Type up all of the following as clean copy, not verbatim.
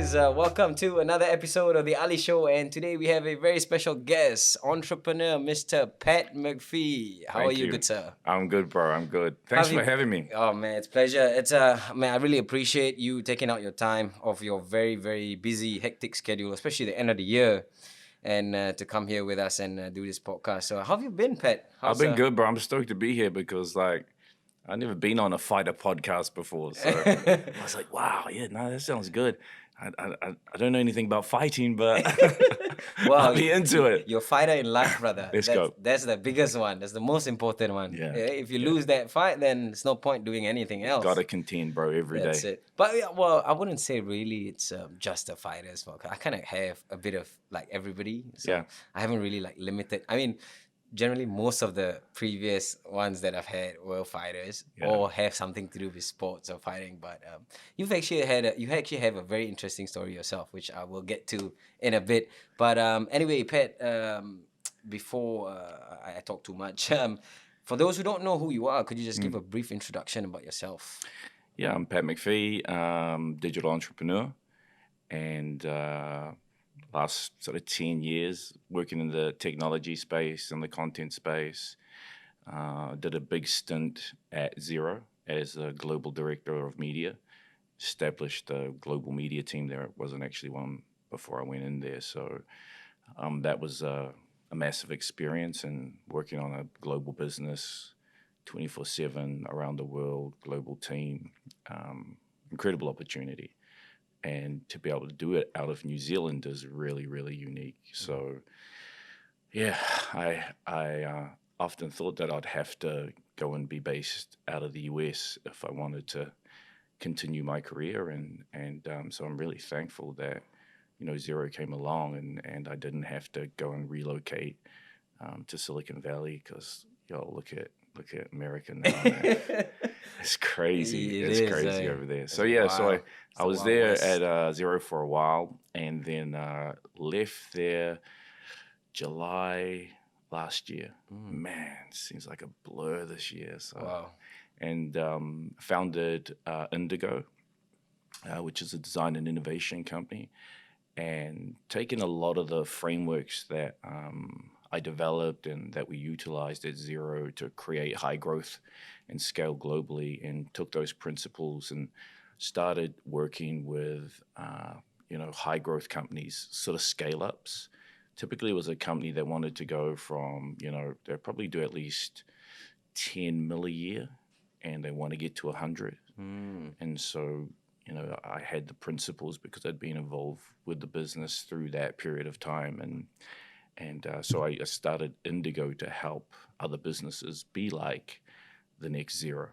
guys, welcome to another episode of the Ali Show, and today we have a very special guest, entrepreneur Mr. Pat Macfie. How are Thank you, you. good sir? I'm good, bro. I'm good. Thanks Have for you- having me. Oh man, it's a pleasure. Man, I really appreciate you taking out your time off your very, very busy, hectic schedule, especially the end of the year, and to come here with us and do this podcast. So, how have you been, Pat? I've been good, bro. I'm stoked to be here because, like, I've never been on a fighter podcast before. So I was like, wow, yeah, no, that sounds good. I don't know anything about fighting, but I'll be into it. You're a fighter in life, brother. Let's go. That's the biggest one. That's the most important one. Yeah. If you lose that fight, then there's no point doing anything else. Gotta contend, bro, every day. That's it. But yeah, well, I wouldn't say really it's just a fighters podcast. I kind of have a bit of like everybody. So Yeah. I haven't really like limited. I mean, generally most of the previous ones that I've had were fighters or have something to do with sports or fighting. But you actually have a very interesting story yourself, which I will get to in a bit. But anyway, Pat, before I talk too much, for those who don't know who you are, could you just give a brief introduction about yourself? Yeah, I'm Pat Macfie, digital entrepreneur, and last sort of 10 years working in the technology space and the content space. Did a big stint at Xero as a global director of media. Established a global media team. There wasn't actually one before I went in there. So that was a massive experience, and working on a global business 24/7 around the world, global team, incredible opportunity. And to be able to do it out of New Zealand is really, really unique. So, yeah, I often thought that I'd have to go and be based out of the US if I wanted to continue my career. And so I'm really thankful that, Xero came along and I didn't have to go and relocate to Silicon Valley because, look at America now, man. It's crazy. It's crazy over there. So yeah, so I was there at Xero for a while, and then left there July last year. Man, seems like a blur this year. So, and founded Indigo, which is a design and innovation company, and taken a lot of the frameworks that I developed and that we utilized at Xero to create high growth and scale globally, and took those principles and started working with, high growth companies, sort of scale ups. Typically it was a company that wanted to go from, they'd probably do at least 10 mil a year, and they want to get to 100. And so, I had the principles because I'd been involved with the business through that period of time. And so I started Indigo to help other businesses be like the next Xero.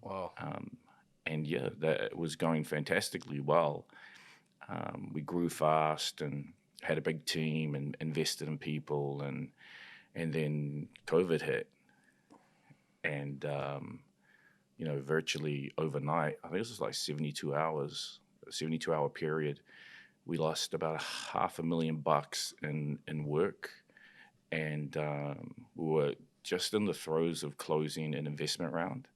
Wow. And yeah, that was going fantastically well. We grew fast and had a big team and invested in people, and then COVID hit. And, virtually overnight, I think this was like 72 hours, a 72-hour period, we lost about $500,000 in work, and we were just in the throes of closing an investment round.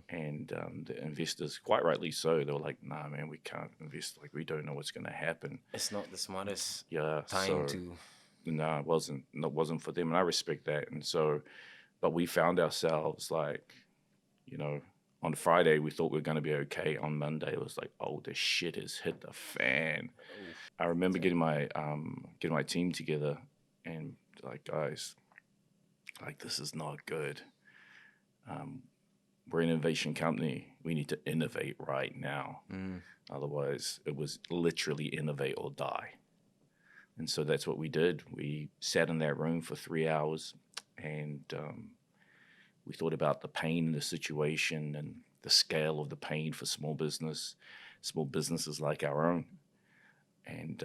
And the investors, quite rightly so, they were like, "Nah, man, we can't invest. Like, we don't know what's going to happen." It's not the smartest time to. No, it wasn't. It wasn't for them, and I respect that. And so, but we found ourselves like, on Friday, we thought we were going to be okay. On Monday, it was like, oh, the shit has hit the fan. I remember getting my team together and like, guys, like, this is not good. We're an innovation company. We need to innovate right now. Otherwise, it was literally innovate or die. And so that's what we did. We sat in that room for 3 hours, and we thought about the pain in the situation and the scale of the pain for small businesses like our own. And,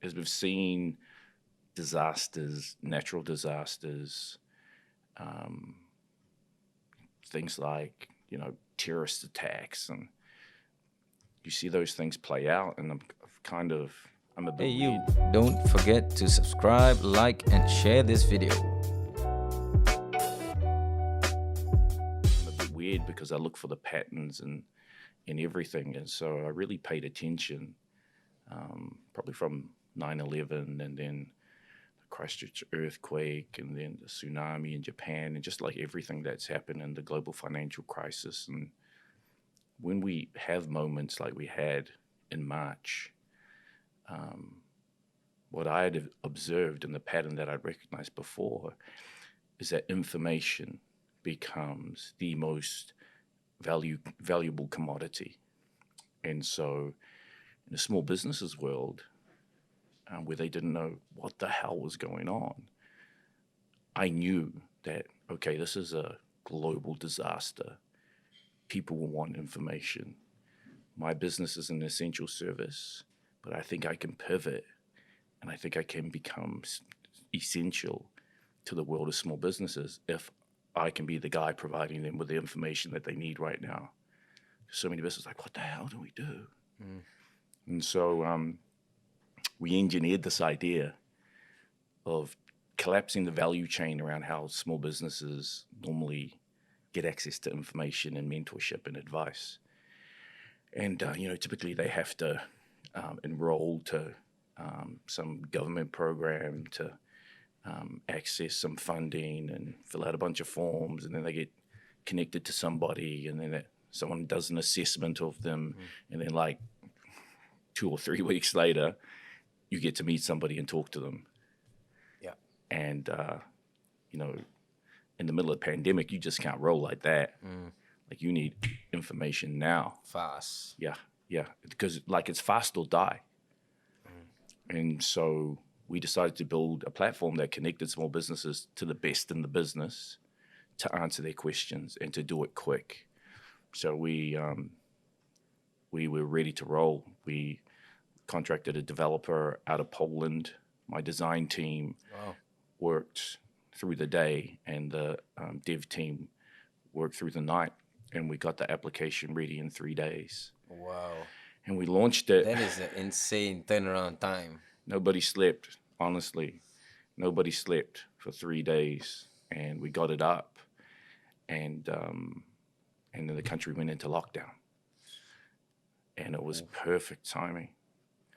as we've seen disasters, natural disasters, things like, terrorist attacks, and you see those things play out, and I'm a bit you, don't forget to subscribe, like, and share this video. weird because I look for the patterns and in everything. And so I really paid attention, probably from 9/11 and then the Christchurch earthquake and then the tsunami in Japan and just like everything that's happened in the global financial crisis. And when we have moments like we had in March, what I had observed in the pattern that I'd recognized before is that information becomes the most valuable commodity. And so in the small businesses world, where they didn't know what the hell was going on, I knew that, okay, this is a global disaster. People will want information. My business is an essential service, but I think I can pivot and I think I can become essential to the world of small businesses if I can be the guy providing them with the information that they need right now. So many businesses are like, what the hell do we do? Mm. And so we engineered this idea of collapsing the value chain around how small businesses normally get access to information and mentorship and advice. And, typically they have to enroll to some government program to access some funding and fill out a bunch of forms, and then they get connected to somebody, and then someone does an assessment of them, and then like 2 or 3 weeks later, you get to meet somebody and talk to them. Yeah. And, in the middle of the pandemic, you just can't roll like that. Like you need information now. Fast. Yeah. Because like it's fast or die. And so we decided to build a platform that connected small businesses to the best in the business to answer their questions and to do it quick. So we were ready to roll. We contracted a developer out of Poland. My design team worked through the day, and the dev team worked through the night, and we got the application ready in 3 days. Wow. And we launched it. That is an insane turnaround time. Nobody slept, honestly. Nobody slept for 3 days, and we got it up, and then the country went into lockdown. And it was perfect timing.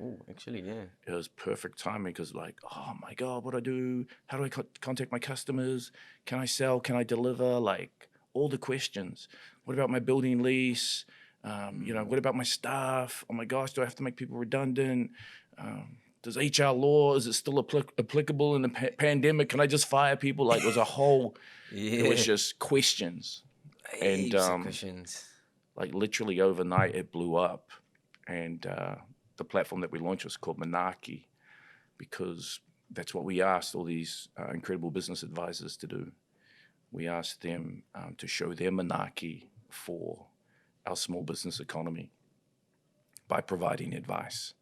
Oh, actually, yeah. It was perfect timing because like, oh my God, what do I do? How do I contact my customers? Can I sell? Can I deliver? Like all the questions. What about my building lease? What about my staff? Oh my gosh, do I have to make people redundant? Does HR law, is it still applicable in the pandemic? Can I just fire people? Like it was a whole, It was just questions. And questions. Like literally overnight it blew up. And the platform that we launched was called Manaaki, because that's what we asked all these incredible business advisors to do. We asked them to show their Manaaki for our small business economy by providing advice.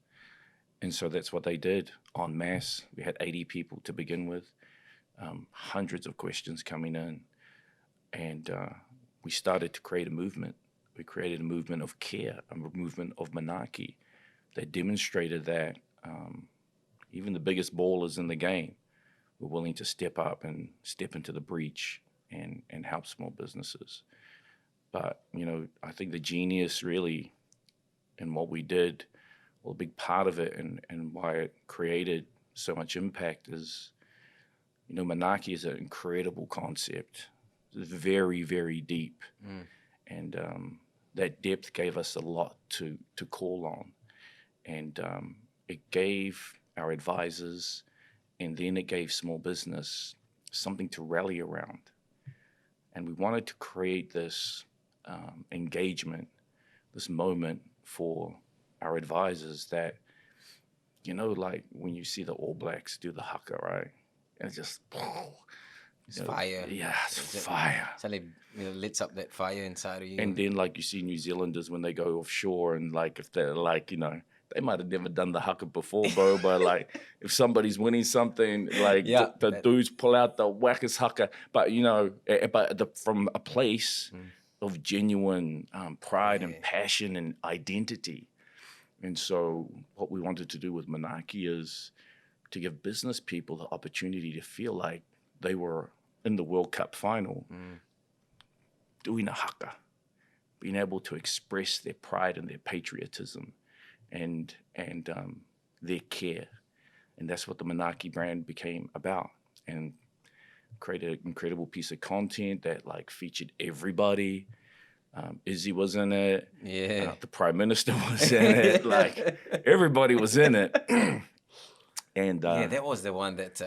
And so that's what they did en masse. We had 80 people to begin with, hundreds of questions coming in. And we started to create a movement. We created a movement of care, a movement of Manaaki that demonstrated that even the biggest ballers in the game were willing to step up and step into the breach and help small businesses. But, I think the genius really in what we did, well, a big part of it and why it created so much impact is, Manaaki is an incredible concept. It's very, very deep. And that depth gave us a lot to call on. And it gave our advisors, and then it gave small business something to rally around. And we wanted to create this engagement, this moment for our advisors that, like when you see the All Blacks do the haka, right? And it's just, it's fire. Yeah, it's fire. Suddenly, lights up that fire inside of you. And then like you see New Zealanders when they go offshore and like if they're like, they might have never done the haka before, bro, but like if somebody's winning something, like the dudes pull out the wackest haka, but from a place of genuine pride and passion and identity. And so what we wanted to do with Manaaki is to give business people the opportunity to feel like they were in the World Cup final doing a haka. being able to express their pride and their patriotism and their care. And that's what the Manaaki brand became about. And created an incredible piece of content that like featured everybody. Izzy was in it. Yeah. The Prime Minister was in it. Like everybody was in it. And Yeah, that was the one that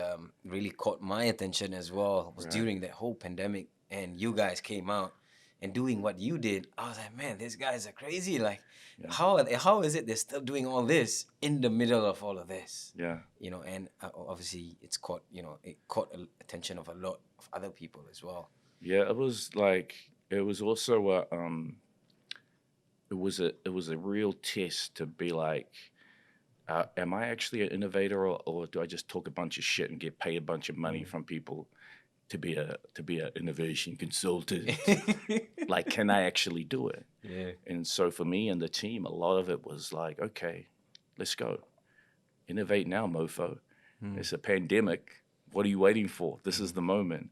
really caught my attention as well. Was Right. during that whole pandemic, and you guys came out and doing what you did. I was like, man, these guys are crazy. Like, how is it they're still doing all this in the middle of all of this? Yeah. You know, and obviously it caught attention of a lot of other people as well. Yeah, it was also it was a real test to be like, am I actually an innovator, or do I just talk a bunch of shit and get paid a bunch of money from people to be a innovation consultant? Like, can I actually do it? Yeah. And so for me and the team, a lot of it was like, okay, let's go. Innovate now, mofo. It's a pandemic. What are you waiting for? This is the moment.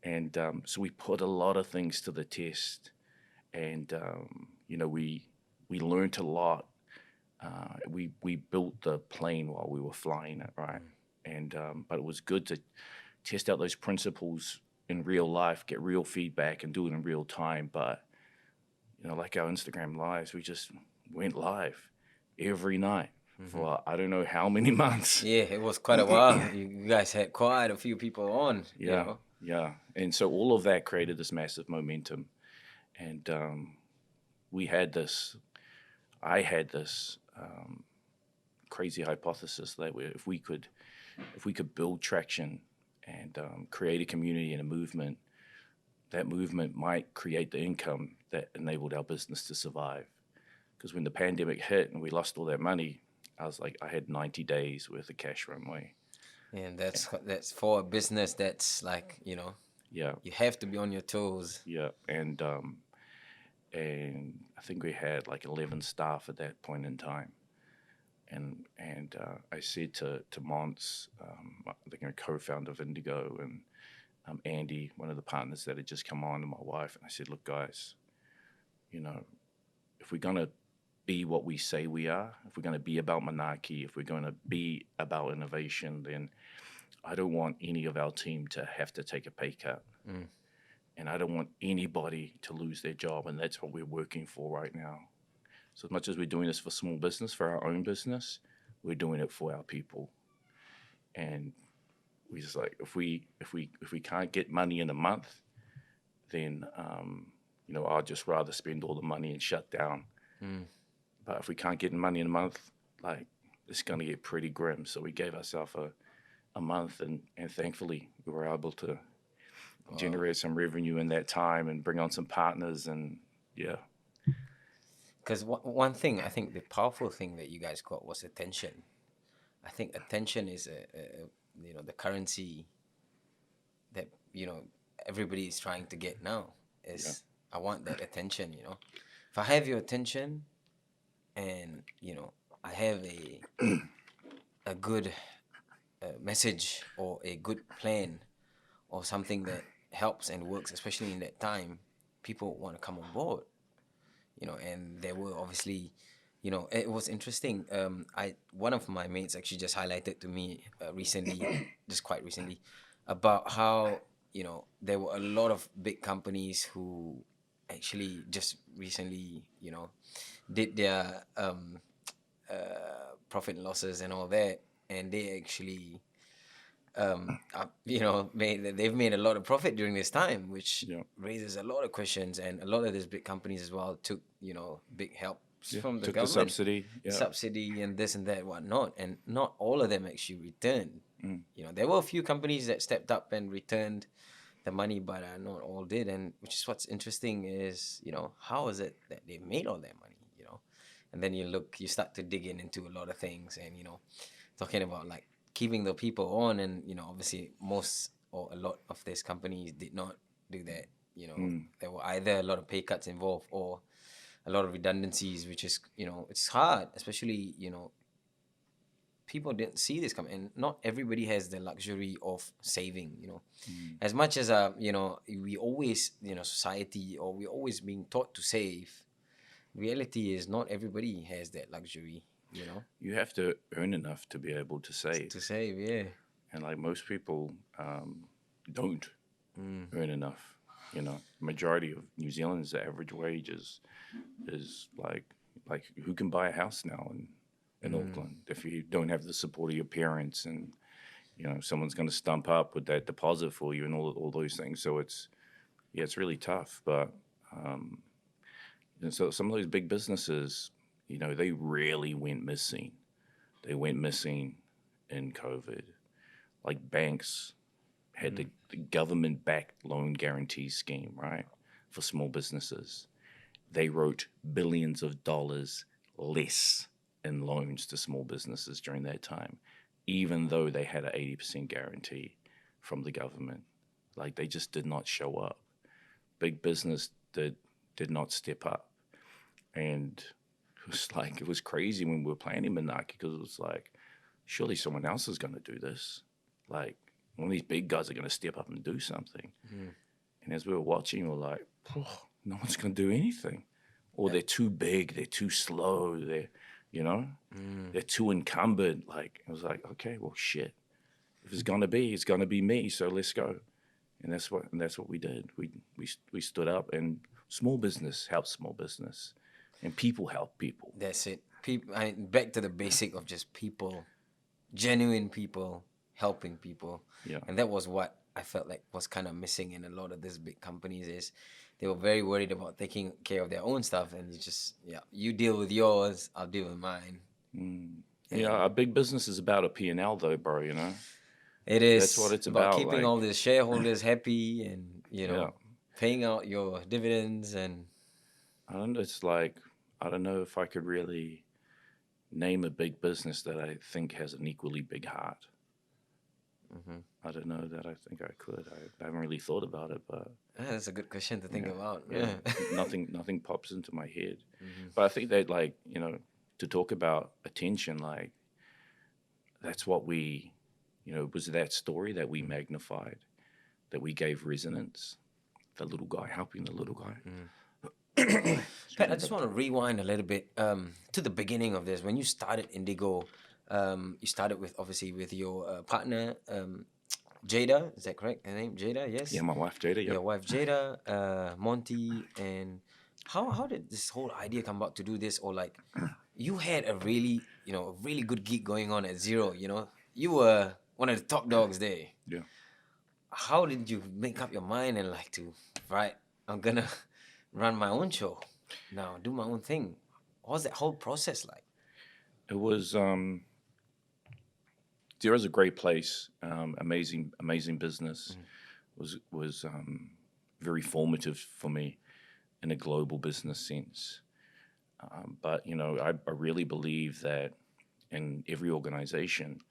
And so we put a lot of things to the test. And, we learned a lot. We built the plane while we were flying it, right? And but it was good to test out those principles in real life, get real feedback, and do it in real time. But like our Instagram lives, we just went live every night for I don't know how many months. Yeah, it was quite a while. You guys had quite a few people on. Yeah, yeah. And so all of that created this massive momentum, and I had this crazy hypothesis that if we could build traction and create a community and a movement, that movement might create the income that enabled our business to survive. Because when the pandemic hit and we lost all that money, I was like, I had 90 days worth of cash runway. And that's for a business that's like, Yeah, you have to be on your toes. yeah. And I think we had like 11 staff at that point in time. And I said to Mons, the co-founder of Indigo, and Andy, one of the partners that had just come on, and my wife, and I said, look, guys, if we're going to be what we say we are, if we're going to be about Manaaki, if we're going to be about innovation, then I don't want any of our team to have to take a pay cut. And I don't want anybody to lose their job, and that's what we're working for right now. So as much as we're doing this for small business, for our own business, we're doing it for our people. And we just like, if we can't get money in a month, then I'd just rather spend all the money and shut down. But if we can't get money in a month, like, it's gonna get pretty grim. So we gave ourselves a month, and thankfully we were able to generate some revenue in that time and bring on some partners, and yeah. Because one thing, I think the powerful thing that you guys got was attention. I think attention is the currency that everybody is trying to get now. I want that attention. If I have your attention, and I have a good message or a good plan or something that helps and works, especially in that time, people want to come on board. And there were obviously, it was interesting. One of my mates actually just highlighted to me recently, just quite recently, about how there were a lot of big companies who actually just recently did their profit and losses and all that, and they actually they've made a lot of profit during this time, which raises a lot of questions. And a lot of these big companies as well took big help from the government, subsidy and this and that, whatnot, and not all of them actually returned. There were a few companies that stepped up and returned the money, but not all did. And which is what's interesting is how is it that they made all that money? And then you start to dig into a lot of things, and talking about like keeping the people on, and obviously most or a lot of these companies did not do that. There were either a lot of pay cuts involved or a lot of redundancies, which is it's hard, especially people didn't see this coming, and not everybody has the luxury of saving. Mm. As much as we always, society, or we always being taught to save. Reality is not everybody has that luxury. You have to earn enough to be able to save. To save, yeah. And like most people don't earn enough. Majority of New Zealand's the average wage is like who can buy a house now in Auckland if you don't have the support of your parents, and someone's going to stump up with that deposit for you and all those things. So it's really tough. But and so some of those big businesses, they really went missing. They went missing in COVID. Like banks had the government-backed loan guarantee scheme, right, for small businesses. They wrote billions of dollars less in loans to small businesses during that time, even though they had an 80% guarantee from the government. Like, they just did not show up. Big business did not step up. And it was crazy when we were planning Manaaki, because it was like, surely someone else is going to do this. Like, one of these big guys are going to step up and do something. And as we were watching, we were like, no one's going to do anything. Or they're too big, they're too slow, they're too encumbered. Like, I was like, okay, well, shit. If it's going to be, it's going to be me, so let's go. And that's what we did. We stood up, and small business helps small business. And people help people. That's it. Back to the basic of just people, genuine people, helping people. Yeah. And that was what I felt like was kind of missing in a lot of these big companies, is they were very worried about taking care of their own stuff, and you deal with yours, I'll deal with mine. Yeah, a big business is about a P&L though, bro, It is. That's what it's about. Keeping like, all the shareholders happy, and Yeah. paying out your dividends. And I don't know, it's like, I don't know if I could really name a big business that I think has an equally big heart. I don't know that I think I could. I haven't really thought about it, but that's a good question to think about. yeah, nothing pops into my head. But I think that, like, to talk about attention, like, that's what we, was that story that we magnified, that we gave resonance, the little guy helping the little guy. Pat, I just want to rewind a little bit to the beginning of this. When you started Indigo, you started obviously with your partner, Jada. Is that correct? Her name, Jada? Yes. Yeah, my wife Jada. Yep. Your wife Jada, Monty, and how did this whole idea come about to do this? Or like, you had a really good gig going on at Zero. You were one of the top dogs there. Yeah. How did you make up your mind and like I'm gonna run my own show now, do my own thing? What was that whole process like? It was Zero's a great place, amazing business. Was very formative for me in a global business sense. But I really believe that in every organization,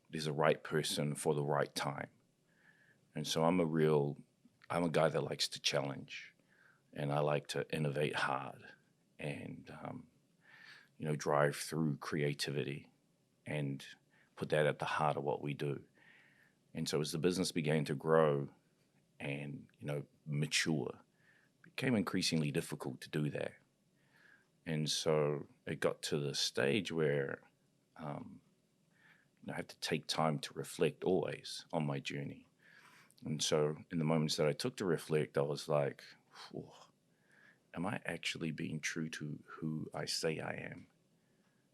there's a right person for the right time. And so I'm a guy that likes to challenge, and I like to innovate hard, and drive through creativity and put that at the heart of what we do. And so as the business began to grow and mature, it became increasingly difficult to do that. And so it got to the stage where I had to take time to reflect always on my journey. And so in the moments that I took to reflect, I was like, am I actually being true to who I say I am?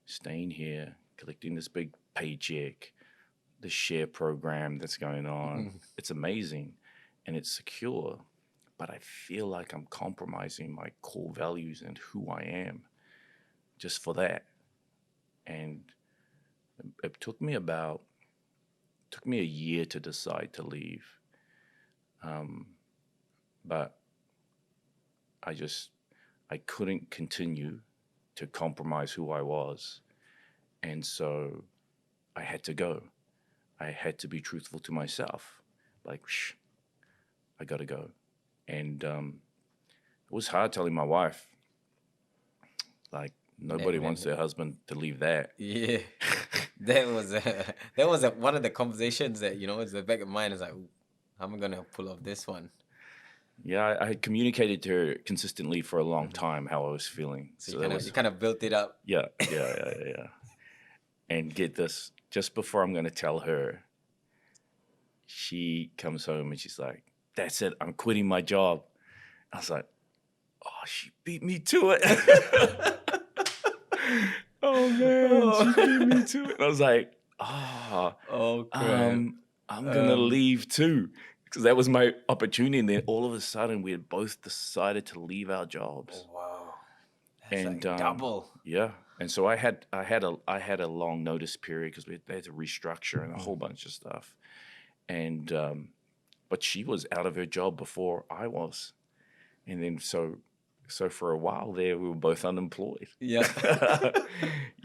Staying here, collecting this big paycheck, the share program that's going on. It's amazing and it's secure, but I feel like I'm compromising my core values and who I am just for that. And it took me a year to decide to leave. But I couldn't continue to compromise who I was. And so I had to go. I had to be truthful to myself. Like, I got to go. And it was hard telling my wife, like, Nobody wants their husband to leave that. Yeah, that was one of the conversations that it's the back of mind is like, "Ooh, how am I gonna pull off this one?" Yeah, I had communicated to her consistently for a long time how I was feeling. So So you kind of built it up. yeah. And get this, just before I'm gonna tell her, she comes home and she's like, "That's it, I'm quitting my job." I was like, "Oh, she beat me to it." Oh man, she beat me to it. And I was like, Oh crap. I'm gonna leave too. Because that was my opportunity. And then all of a sudden we had both decided to leave our jobs. Oh, wow. That's And like double. yeah. And so I had a long notice period because we had to restructure and a whole bunch of stuff. And but she was out of her job before I was. And then so for a while there we were both unemployed. Yeah.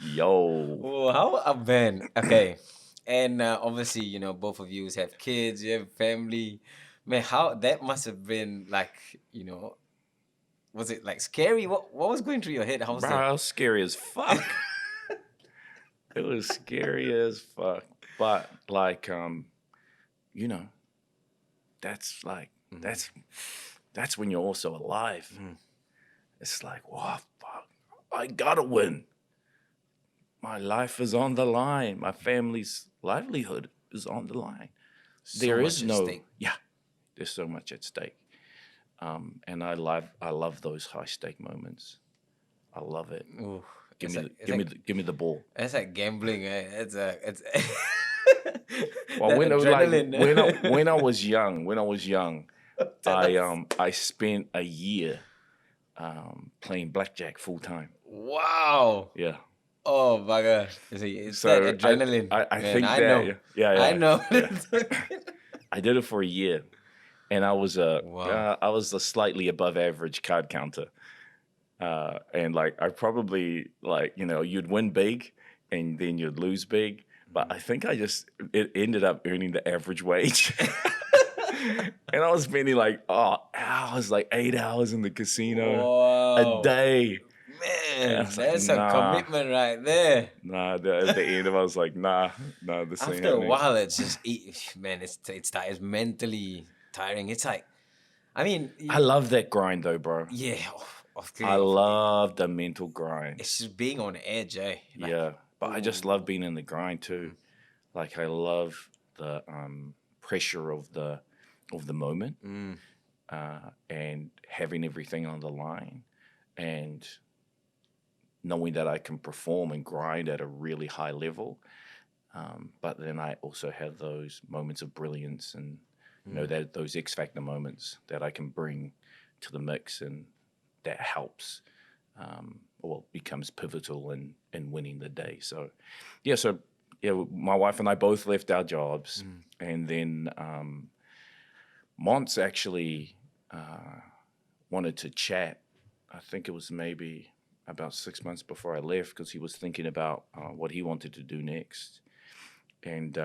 Yo. Oh, how man. Okay. And obviously, both of you have kids, you have family. Man, how that must have been like, was it like scary? What was going through your head? How was Bro, it was scary as fuck. It was scary as fuck. But like, that's like that's when you're also alive. It's like, wow, fuck, I gotta win. My life is on the line. My family's livelihood is on the line. There is no stake. Yeah, there's so much at stake. And I love those high stake moments. I love it. Ooh, Give it's me the ball. It's like gambling. It's Well, that when adrenaline. I was young, Tell us. I spent a year playing blackjack full time. Wow. Yeah. Oh my God. It's So that adrenaline. I Man, think I that know. I know. yeah. I did it for a year, and I was Wow. a slightly above average card counter, and like I probably you'd win big, and then you'd lose big. But I think it ended up earning the average wage. And I was spending hours, like 8 hours in the casino a Wow. day. And I Man, was like, that's a nah, commitment right there. nah. At the end of it, I was like, nah, this ain't After a happening. while, it's just man, it's mentally tiring. It's like, I mean, I love that grind though, bro. yeah, I love the mental grind. it's just being on edge, eh? Like, Yeah, but I just love being in the grind too. Like I love the pressure of the moment, and having everything on the line, and knowing that I can perform and grind at a really high level. But then I also have those moments of brilliance and that those X factor moments that I can bring to the mix, and that helps or becomes pivotal in winning the day. So my wife and I both left our jobs, and then Mons actually wanted to chat. I think it was maybe about 6 months before I left, because he was thinking about what he wanted to do next. And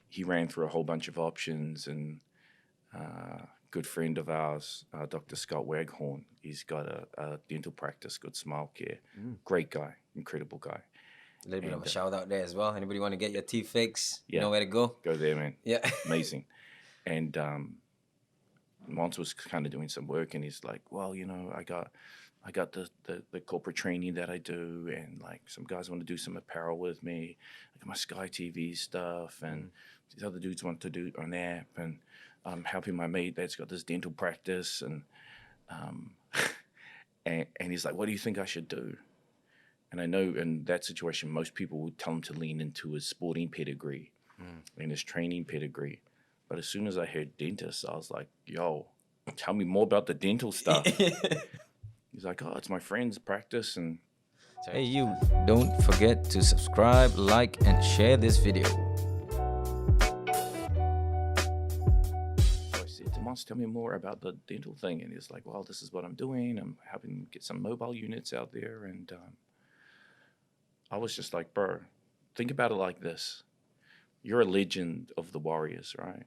he ran through a whole bunch of options, and good friend of ours, Dr. Scott Waghorn, he's got a dental practice, Good Smile Care. Great guy, incredible guy. a little bit of a shout out there as well. Anybody want to get your teeth fixed? You Yeah. know where to go? Go there, man. Yeah. Amazing. And Mons was kind of doing some work, and he's like, well, I got the corporate training that I do, and like some guys want to do some apparel with me. I got my Sky TV stuff, and these other dudes want to do an app, and I'm helping my mate that's got this dental practice, and and he's like, what do you think I should do? And I know in that situation, most people would tell him to lean into his sporting pedigree and his training pedigree. But as soon as I heard dentist, I was like, yo, tell me more about the dental stuff. He's like, oh, it's my friend's practice. And Hey, you, don't forget to subscribe, like, and share this video. I said to Mons, tell me more about the dental thing. And he's like, well, this is what I'm doing. I'm helping get some mobile units out there. And I was just like, bro, think about it like this. You're a legend of the Warriors, right?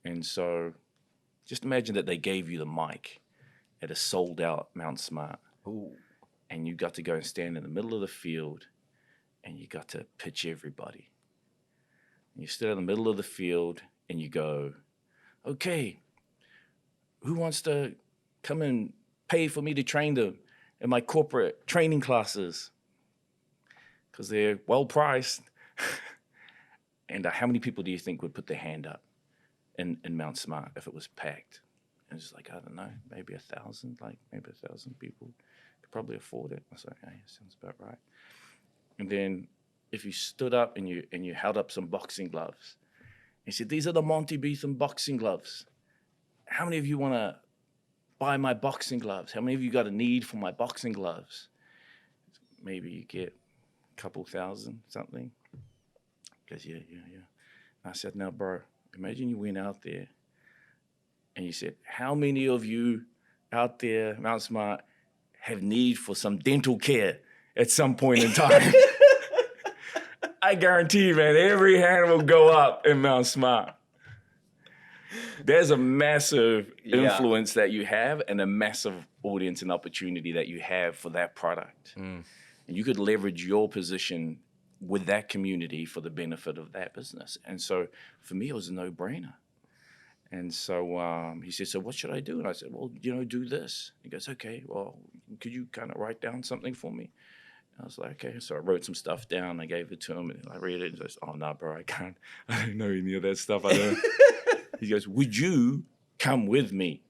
And so just imagine that they gave you the mic at a sold-out Mount Smart. Ooh. and you got to go and stand in the middle of the field, and you got to pitch everybody. And you stood in the middle of the field, and you go, okay, who wants to come and pay for me to train them in my corporate training classes? Because they're well priced. And how many people do you think would put their hand up in Mount Smart if it was packed? And it's like, I don't know, maybe 1,000, like maybe 1,000 people could probably afford it. I was like, hey, sounds about right. And then if you stood up and you held up some boxing gloves, and you said, these are the Monty Beetham boxing gloves. How many of you want to buy my boxing gloves? How many of you got a need for my boxing gloves? Maybe you get a couple thousand, something. Because, yeah. I said, now, bro, imagine you went out there and you said, how many of you out there, Mount Smart, have need for some dental care at some point in time? I guarantee you, man, every hand will go up in Mount Smart. There's a massive influence that you have and a massive audience and opportunity that you have for that product. And you could leverage your position with that community for the benefit of that business. And so for me, it was a no-brainer. And so he said, so what should I do? And I said, well, do this. He goes, okay, well, could you kind of write down something for me? And I was like, okay. So I wrote some stuff down. I gave it to him, and I read it. And I said, oh, no, bro, I can't. I don't know any of that stuff. I don't. He goes, would you come with me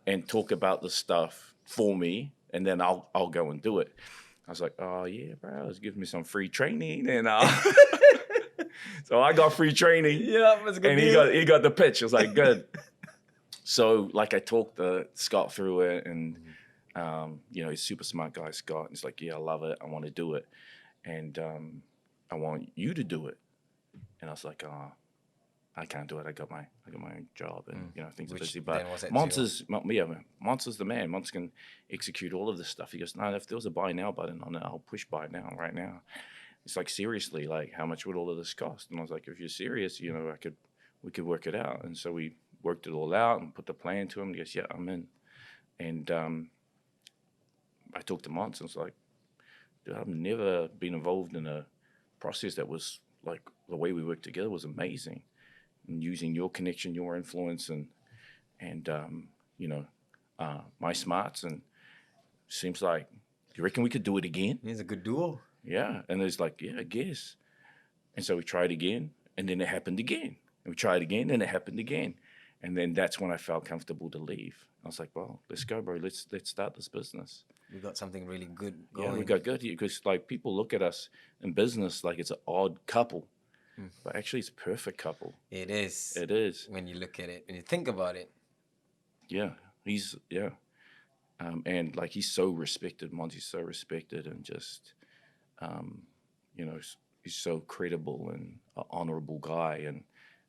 and talk about the stuff for me, and then I'll go and do it? I was like, oh, yeah, bro, it's giving me some free training. And so I got free training. Yeah, that's a good and deal. he got the pitch. I was like, good. So like I talked Scott through it, and he's a super smart guy, Scott. And he's like, yeah, I love it. I want to do it. And I want you to do it. And I was like, oh, I can't do it. I got my own job, and things are busy. But Monster's the man. Monster can execute all of this stuff. He goes, no, if there was a buy now button on it, I'll push buy now, right now. It's like, seriously, like how much would all of this cost? And I was like, if you're serious, we could work it out. And so we worked it all out and put the plan to him. He goes, yeah, I'm in. And I talked to Monster, and I was like, dude, I've never been involved in a process that was like the way we worked together was amazing. And using your connection, your influence, and my smarts, and seems like, you reckon we could do it again? He's a good duo. Yeah, and it's like, yeah, I guess. And so we tried again, and then it happened again. And we tried again, and it happened again. And then that's when I felt comfortable to leave. I was like, well, let's go, bro. Let's start this business. We got something really good going. Yeah, we got good, because like people look at us in business like it's an odd couple. But actually, it's a perfect couple. It is. It is. When you look at it, when you think about it. Yeah, and like he's so respected. Monty's so respected, and just, he's so credible and an honorable guy, and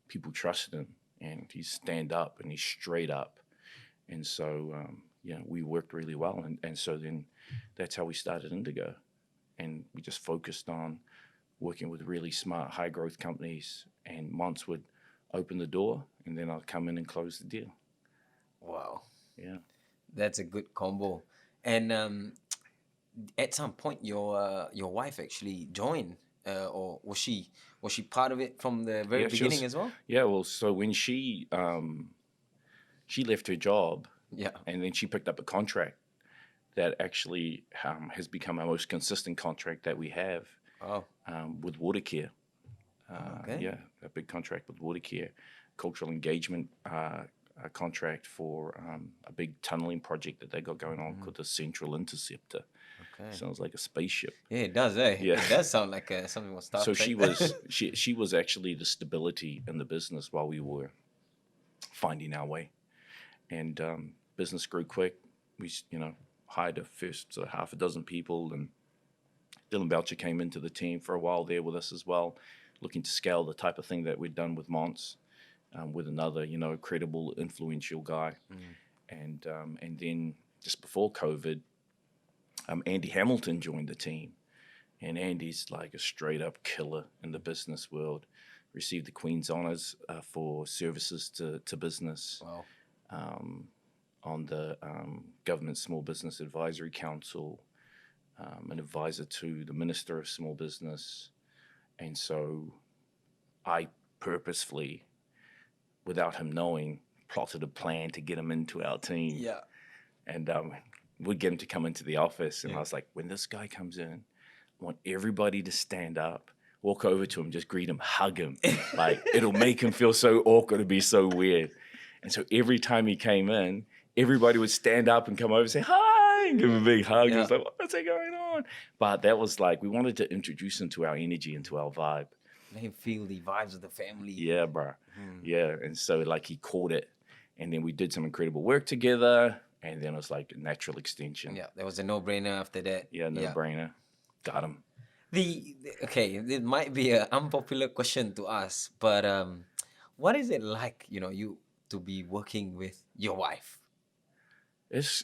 people trust him, and he's stand up and he's straight up, and so we worked really well, and so then that's how we started Indigo, and we just focused on working with really smart, high-growth companies, and Monts would open the door, and then I'd come in and close the deal. Wow. Yeah. That's a good combo. And at some point, your wife actually joined, or was she part of it from the very beginning as well? Yeah, well, so when she left her job, and then she picked up a contract that actually has become our most consistent contract that we have. Oh. With Water Care. Okay. Yeah, a big contract with Water Care, cultural engagement contract for a big tunneling project that they got going on called the Central Interceptor. Okay. Sounds like a spaceship. Yeah, it does, eh? Yeah. It does sound like something was Star Trek. So she was actually the stability in the business while we were finding our way. And business grew quick. We hired a first half a dozen people, and Dylan Belcher came into the team for a while there with us as well, looking to scale the type of thing that we'd done with Monts, with another, credible, influential guy. And then just before COVID, Andy Hamilton joined the team. And Andy's like a straight up killer in the business world. Received the Queen's Honours for services to business. Wow. On the Government Small Business Advisory Council. an advisor to the Minister of Small Business. And so I purposefully, without him knowing, plotted a plan to get him into our team. Yeah. And we'd get him to come into the office. And I was like, when this guy comes in, I want everybody to stand up, walk over to him, just greet him, hug him. Like, it'll make him feel so awkward, it'd be so weird. And so every time he came in, everybody would stand up and come over and say, hi, and give him a big hug. Yeah. It's like, what's going on? But that was like, we wanted to introduce him to our energy and to our vibe. Let him feel the vibes of the family. Yeah, bro. Yeah. And so like he caught it. And then we did some incredible work together. And then it was like a natural extension. Yeah, there was a no-brainer after that. Yeah, no-brainer. Got him. Okay, it might be an unpopular question to ask, but what is it like, you to be working with your wife? It's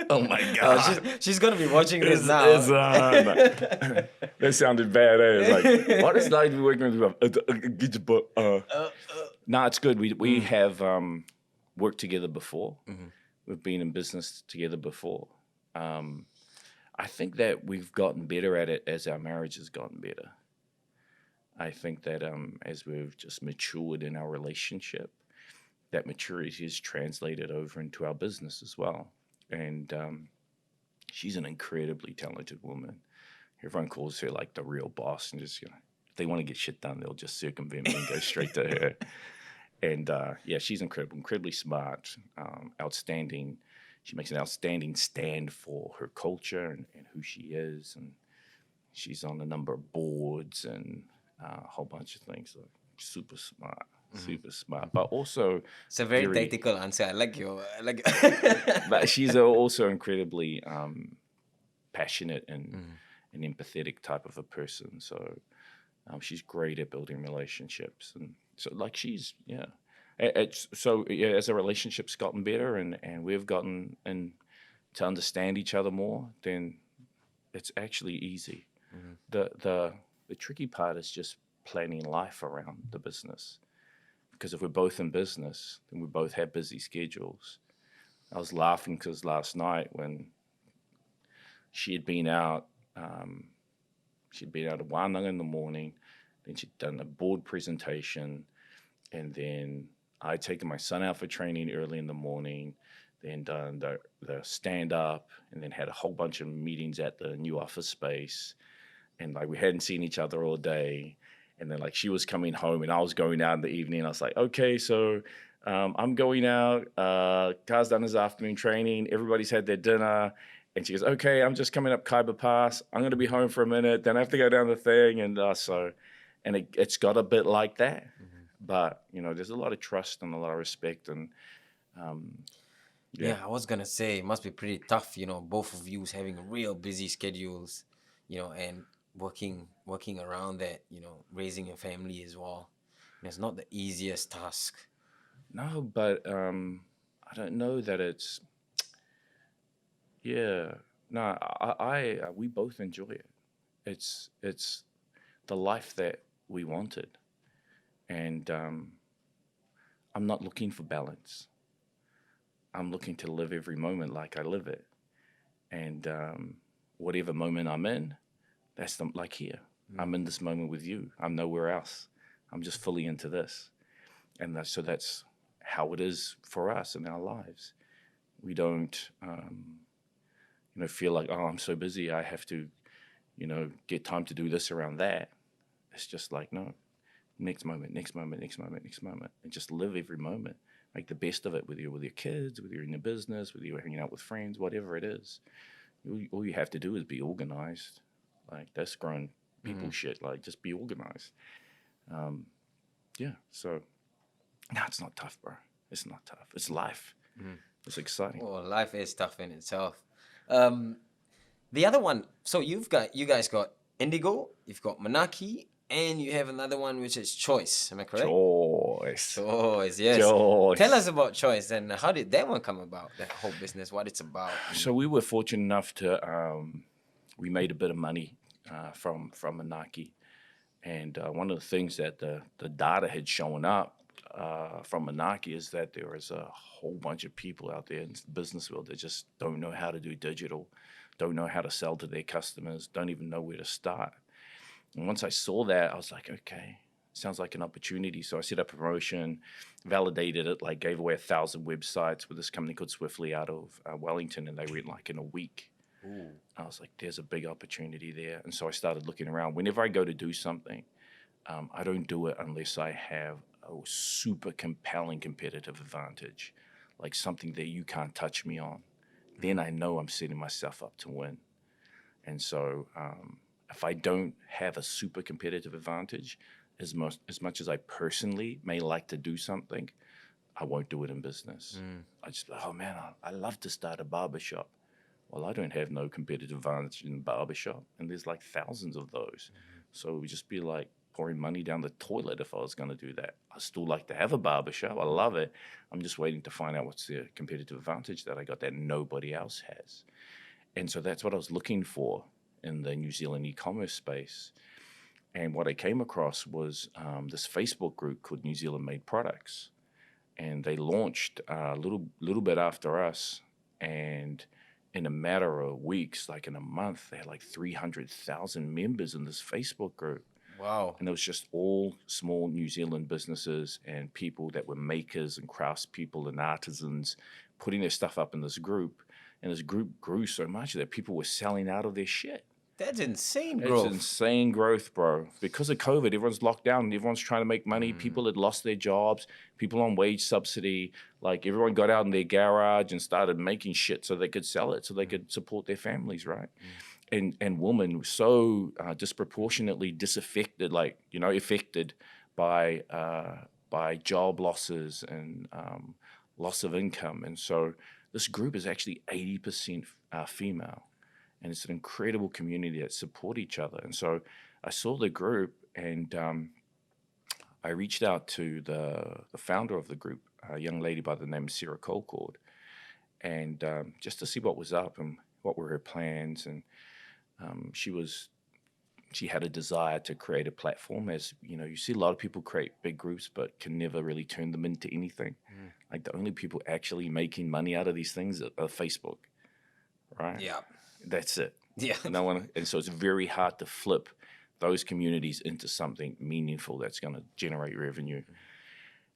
oh my God. She's gonna be watching this now. That sounded bad. Like, what is it like to be working with get your book? No, it's good. We have worked together before. We've been in business together before. I think that we've gotten better at it as our marriage has gotten better. I think that as we've just matured in our relationship, that maturity is translated over into our business as well. And she's an incredibly talented woman. Everyone calls her like the real boss, and just, if they want to get shit done, they'll just circumvent me and go straight to her. And yeah, she's incredibly smart, outstanding. She makes an outstanding stand for her culture and who she is. And she's on a number of boards and a whole bunch of things. Like, super smart, but also it's a very tactical answer. I like but she's also incredibly passionate and an empathetic type of a person. So she's great at building relationships, and so like she's as a relationship's gotten better and we've gotten to understand each other more, then it's actually easy. The tricky part is just planning life around the business. Because if we're both in business, then we both have busy schedules. I was laughing because last night when she had been out, she'd been out at 1 in the morning, then she'd done a board presentation, and then I'd taken my son out for training early in the morning, then done the stand-up, and then had a whole bunch of meetings at the new office space. And like we hadn't seen each other all day. And then like she was coming home and I was going out in the evening. I was like, okay, so I'm going out. Car's done his afternoon training. Everybody's had their dinner. And she goes, okay, I'm just coming up Khyber Pass. I'm going to be home for a minute. Then I have to go down the thing. And it's got a bit like that. But, there's a lot of trust and a lot of respect. And yeah, I was going to say it must be pretty tough, both of you having real busy schedules, and working around that, raising your family as well. It's not the easiest task. No, but I don't know that it's. Yeah, no, we both enjoy it. It's the life that we wanted, and I'm not looking for balance. I'm looking to live every moment like I live it, and whatever moment I'm in. That's like here. I'm in this moment with you. I'm nowhere else. I'm just fully into this. And that's how it is for us in our lives. We don't, feel like, oh, I'm so busy. I have to, get time to do this around that. It's just like, no, next moment. And just live every moment. Make the best of it with your kids, whether you're in your business, whether you're hanging out with friends, whatever it is. All you have to do is be organized. Like, that's grown people shit. Like, just be organized. Yeah, so, no, it's not tough, bro. It's not tough. It's life. It's exciting. Well, life is tough in itself. The other one, so you guys got Indigo, you've got Manaaki, and you have another one which is Choice. Am I correct? Choice, yes. Choice. Tell us about Choice and how did that one come about, that whole business, what it's about? So we were fortunate enough to... we made a bit of money from Manaaki. And one of the things that the data had shown up from Manaaki is that there is a whole bunch of people out there in the business world that just don't know how to do digital, don't know how to sell to their customers, don't even know where to start. And once I saw that, I was like, okay, sounds like an opportunity. So I set up a promotion, validated it, like gave away 1,000 websites with this company called Swiftly out of Wellington, and they went like in a week. Ooh. I was like, there's a big opportunity there. And so I started looking around. Whenever I go to do something, I don't do it unless I have a super compelling competitive advantage, like something that you can't touch me on. Then I know I'm setting myself up to win. And so if I don't have a super competitive advantage, as much as I personally may like to do something, I won't do it in business. I just, oh man, I love to start a barbershop. Well, I don't have no competitive advantage in the barbershop, and there's like thousands of those. So it would just be like pouring money down the toilet if I was going to do that. I still like to have a barbershop. I love it. I'm just waiting to find out what's the competitive advantage that I got that nobody else has. And so that's what I was looking for in the New Zealand e-commerce space. And what I came across was this Facebook group called New Zealand Made Products. And they launched a little bit after us. And in a matter of weeks, like in a month, they had like 300,000 members in this Facebook group. Wow. And it was just all small New Zealand businesses and people that were makers and craftspeople and artisans putting their stuff up in this group. And this group grew so much that people were selling out of their shit. That's insane It's growth. insane growth, bro. Because of COVID, everyone's locked down and everyone's trying to make money. People had lost their jobs, people on wage subsidy. Like everyone got out in their garage and started making shit so they could sell it, so they could support their families, right? And women were so disproportionately disaffected, like, affected by job losses and loss of income. And so this group is actually 80% female. And it's an incredible community that support each other. And so I saw the group, and I reached out to the founder of the group, a young lady by the name of Sarah Colcord, and just to see what was up and what were her plans. And she had a desire to create a platform. As you see a lot of people create big groups but can never really turn them into anything. Like the only people actually making money out of these things are Facebook, right? Yeah. That's it. Yeah. No one, and so it's very hard to flip those communities into something meaningful that's going to generate revenue.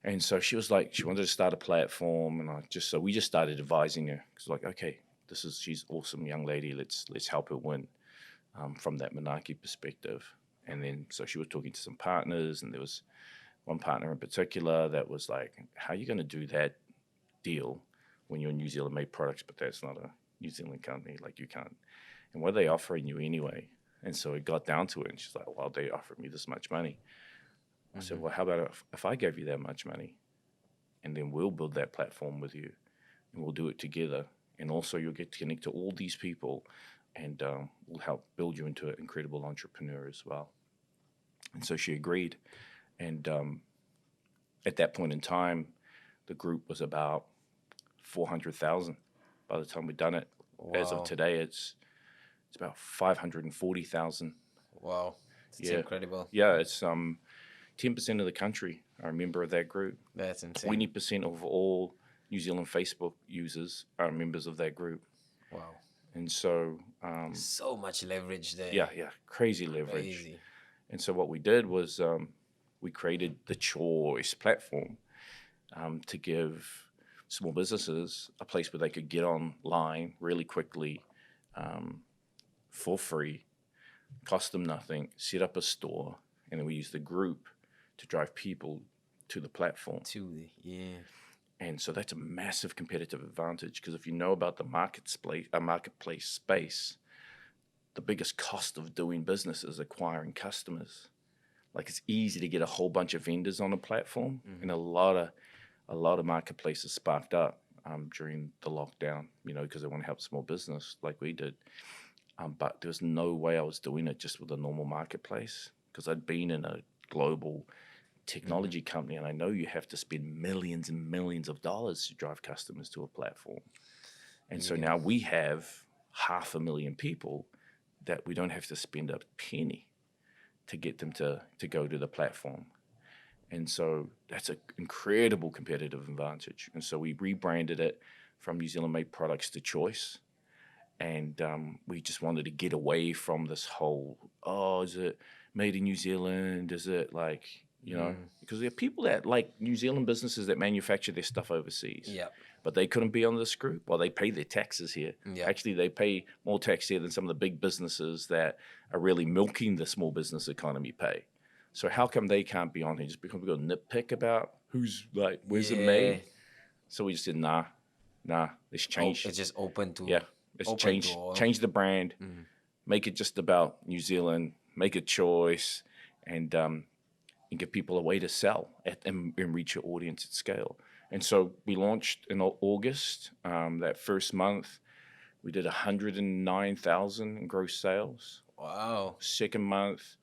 And so she was like, she wanted to start a platform, and so we just started advising her. It's like, okay, she's awesome young lady. Let's help her win from that Manaaki perspective. And then so she was talking to some partners, and there was one partner in particular that was like, how are you going to do that deal when you're New Zealand made products, but that's not a New Zealand company, like you can't. And what are they offering you anyway? And so it got down to it, and she's like, well, they offered me this much money. I said, well, how about if I gave you that much money, and then we'll build that platform with you, and we'll do it together, and also you'll get to connect to all these people, and we'll help build you into an incredible entrepreneur as well. And so she agreed. And at that point in time, the group was about 400,000. By the time we'd done it, as of today, it's about 540,000. Wow. It's incredible. Yeah, it's 10% of the country are a member of that group. That's insane. 20% of all New Zealand Facebook users are members of that group. Wow. And so so much leverage there. Yeah, crazy leverage. Crazy. And so what we did was we created the Choice platform to give small businesses a place where they could get online really quickly for free, cost them nothing, set up a store, and then we use the group to drive people to the platform. And so that's a massive competitive advantage, because if you know about the marketplace space, the biggest cost of doing business is acquiring customers. Like, it's easy to get a whole bunch of vendors on a platform, and a lot of marketplaces sparked up during the lockdown, because they want to help small business like we did. But there was no way I was doing it just with a normal marketplace, because I'd been in a global technology company, and I know you have to spend millions and millions of dollars to drive customers to a platform. And so now we have 500,000 people that we don't have to spend a penny to get them to go to the platform. And so that's an incredible competitive advantage. And so we rebranded it from New Zealand made products to choice. And we just wanted to get away from this whole, oh, is it made in New Zealand? Is it like, because there are people that like New Zealand businesses that manufacture their stuff overseas. Yeah. But they couldn't be on this group. Well, they pay their taxes here. Yeah. Actually, they pay more tax here than some of the big businesses that are really milking the small business economy pay. So how come they can't be on here? Just because we got to nitpick about who's like, where's it made? So we just said, nah, let's change. It's just open to let's change the brand, make it just about New Zealand, make a choice, and give people a way to sell and reach your audience at scale. And so we launched in August. That first month, we did 109,000 in gross sales. Wow. Second month,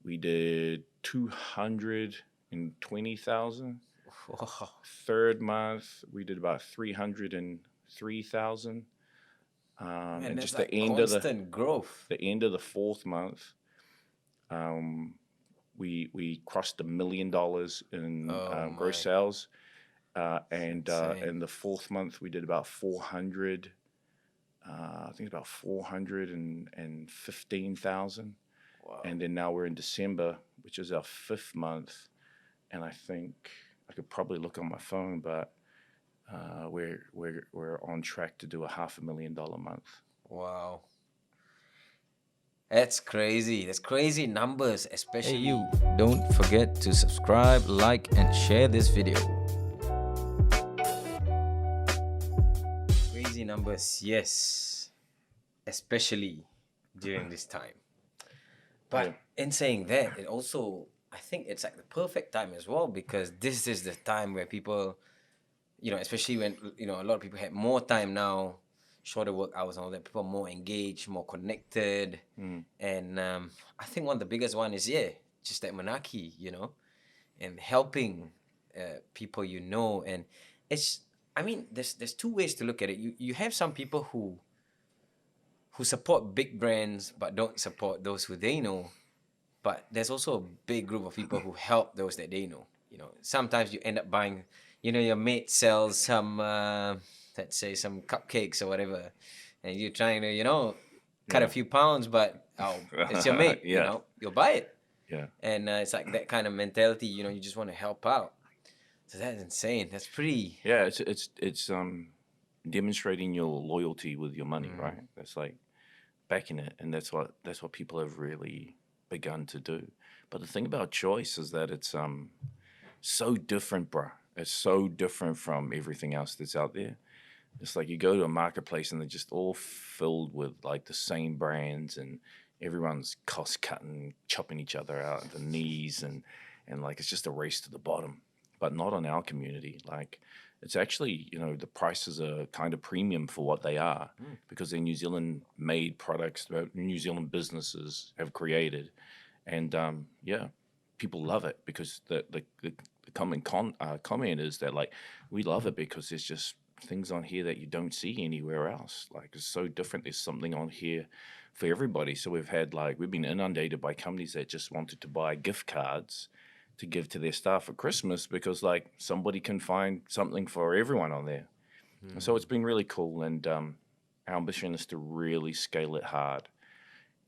we did 220,000. Wow. Third month, we did about 303,000. And just like the end constant growth. The end of the fourth month, we crossed $1 million in gross sales. And in the fourth month, we did about 400. I think it's about 415,000. Wow. And then now we're in December, which is our fifth month, and I think I could probably look on my phone, but we're on track to do $500,000 a month. Wow. That's crazy. That's crazy numbers, especially. Hey, you. Don't forget to subscribe, like, and share this video. Crazy numbers, yes. Especially during this time. But in saying that, it also, I think it's like the perfect time as well, because this is the time where people, especially when, a lot of people have more time now, shorter work hours and all that, people are more engaged, more connected. And I think one of the biggest one is, just that Manaaki, and helping people and it's, there's two ways to look at it. You have some people who support big brands but don't support those who they know. But there's also a big group of people who help those that they know. Sometimes you end up buying, your mate sells some, let's say some cupcakes or whatever, and you're trying to, cut a few pounds, but it's your mate, you'll buy it. Yeah. And it's like that kind of mentality, you just want to help out. So that's insane. That's pretty. Yeah, it's demonstrating your loyalty with your money, right? That's like backing it, and that's what people have really begun to do. But the thing about choice is that it's so different, bro. It's so different from everything else that's out there. It's like you go to a marketplace and they're just all filled with like the same brands, and everyone's cost cutting, chopping each other out at the knees, and like it's just a race to the bottom. But not on our community. Like it's actually, the prices are kind of premium for what they are, because they're New Zealand made products that New Zealand businesses have created. And people love it because the common comment is that like, we love it because there's just things on here that you don't see anywhere else. Like it's so different. There's something on here for everybody. So we've been inundated by companies that just wanted to buy gift cards to give to their staff for Christmas because like somebody can find something for everyone on there. And so it's been really cool. And our ambition is to really scale it hard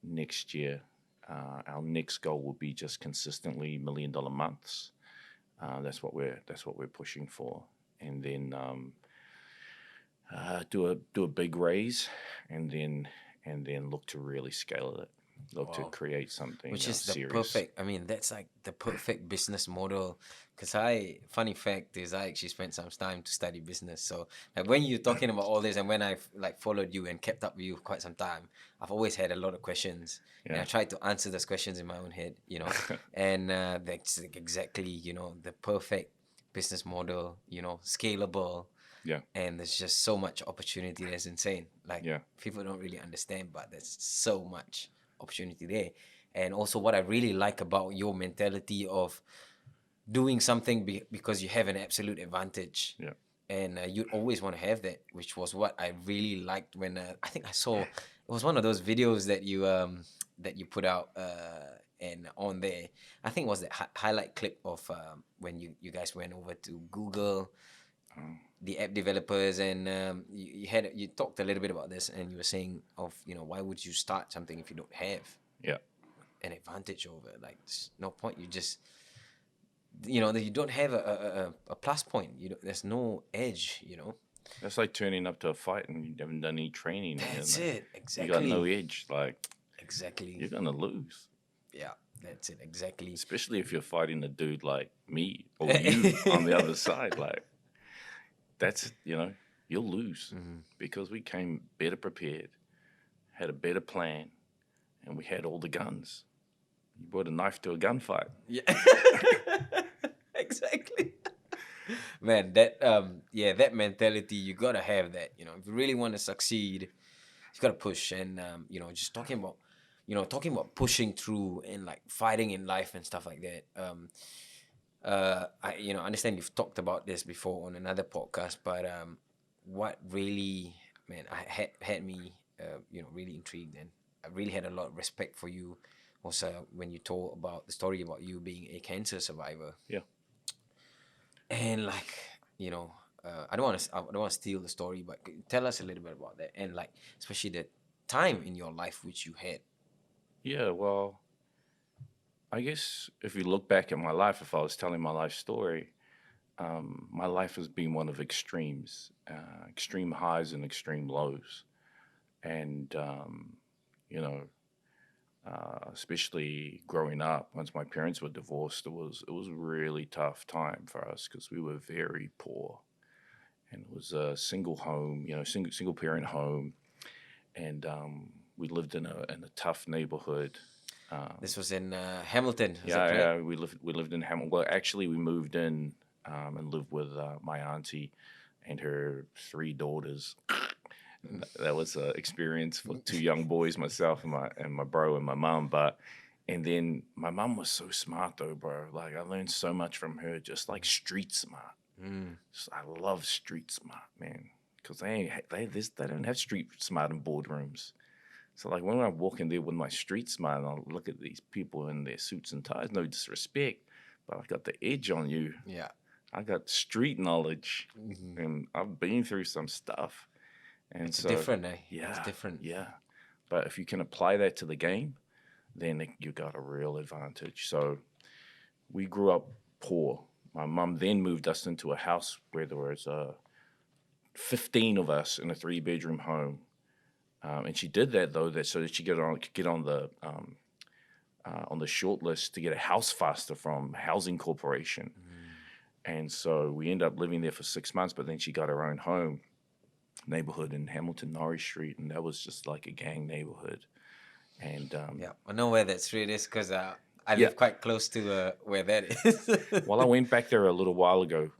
next year. Our next goal will be just consistently $1 million months. That's what we're pushing for. And then do a big raise, and then look to really scale it. Look to create something which is serious. The perfect, that's like the perfect business model. Because funny fact is I actually spent some time to study business. So like when you're talking about all this, and when I've like followed you and kept up with you for quite some time, I've always had a lot of questions. And I tried to answer those questions in my own head, and that's like exactly, the perfect business model, scalable. Yeah. And there's just so much opportunity that's insane. Like people don't really understand, but there's so much opportunity there. And also what I really like about your mentality of doing something because you have an absolute advantage. Yeah. And you always want to have that, which was what I really liked when I think I saw, it was one of those videos that you put out and on there, I think it was that highlight clip of when you guys went over to Google, the app developers, and you talked a little bit about this, and you were saying of why would you start something if you don't have Yeah. an advantage over it? Like, there's no point. You just that you don't have a plus point. There's no edge. That's like turning up to a fight and you haven't done any training. That's and it. You got no Exactly. edge. Like, Exactly. you're gonna lose. Yeah. That's it. Exactly. Especially if you're fighting a dude like me or you on the other side. Like, that's, you'll lose because we came better prepared, had a better plan, and we had all the guns. You brought a knife to a gunfight. Yeah. Exactly. Man, that mentality, you gotta have that. If you really want to succeed, you gotta push. And just talking about pushing through and like fighting in life and stuff like that. I understand you've talked about this before on another podcast, but what really, man, had me really intrigued, and I really had a lot of respect for you also when you told about the story about you being a cancer survivor. Yeah. And like, I don't want to steal the story, but could you tell us a little bit about that, and like especially the time in your life which you had. Yeah, well, I guess if you look back at my life, if I was telling my life story, my life has been one of extremes, extreme highs and extreme lows. And, especially growing up, once my parents were divorced, it was a really tough time for us because we were very poor. And it was a single home, single parent home. And we lived in a tough neighborhood. This was in Hamilton, is that Yeah, correct? yeah. We lived in Hamilton. Well, actually, we moved in and lived with my auntie and her 3 daughters. And that was an experience for 2 young boys, myself and my bro and my mum. And then my mum was so smart though, bro. Like, I learned so much from her, just like street smart. I love street smart, man, because they don't have street smart in boardrooms. So like when I walk in there with my street smart and I look at these people in their suits and ties, no disrespect, but I got the edge on you. Yeah. I got street knowledge, and I've been through some stuff. And It's so different, eh? yeah, It's different. yeah. But if you can apply that to the game, then you got a real advantage. So we grew up poor. My mum then moved us into a house where there was 15 of us in a 3-bedroom home. And she did that though, so that she could get on the short list to get a house faster from Housing Corporation. And so we ended up living there for 6 months, but then she got her own home neighborhood in Hamilton, Norris Street, and that was just like a gang neighborhood. And Yeah, I know where that street is because I Yeah. live quite close to where that is. well, I went back there a little while ago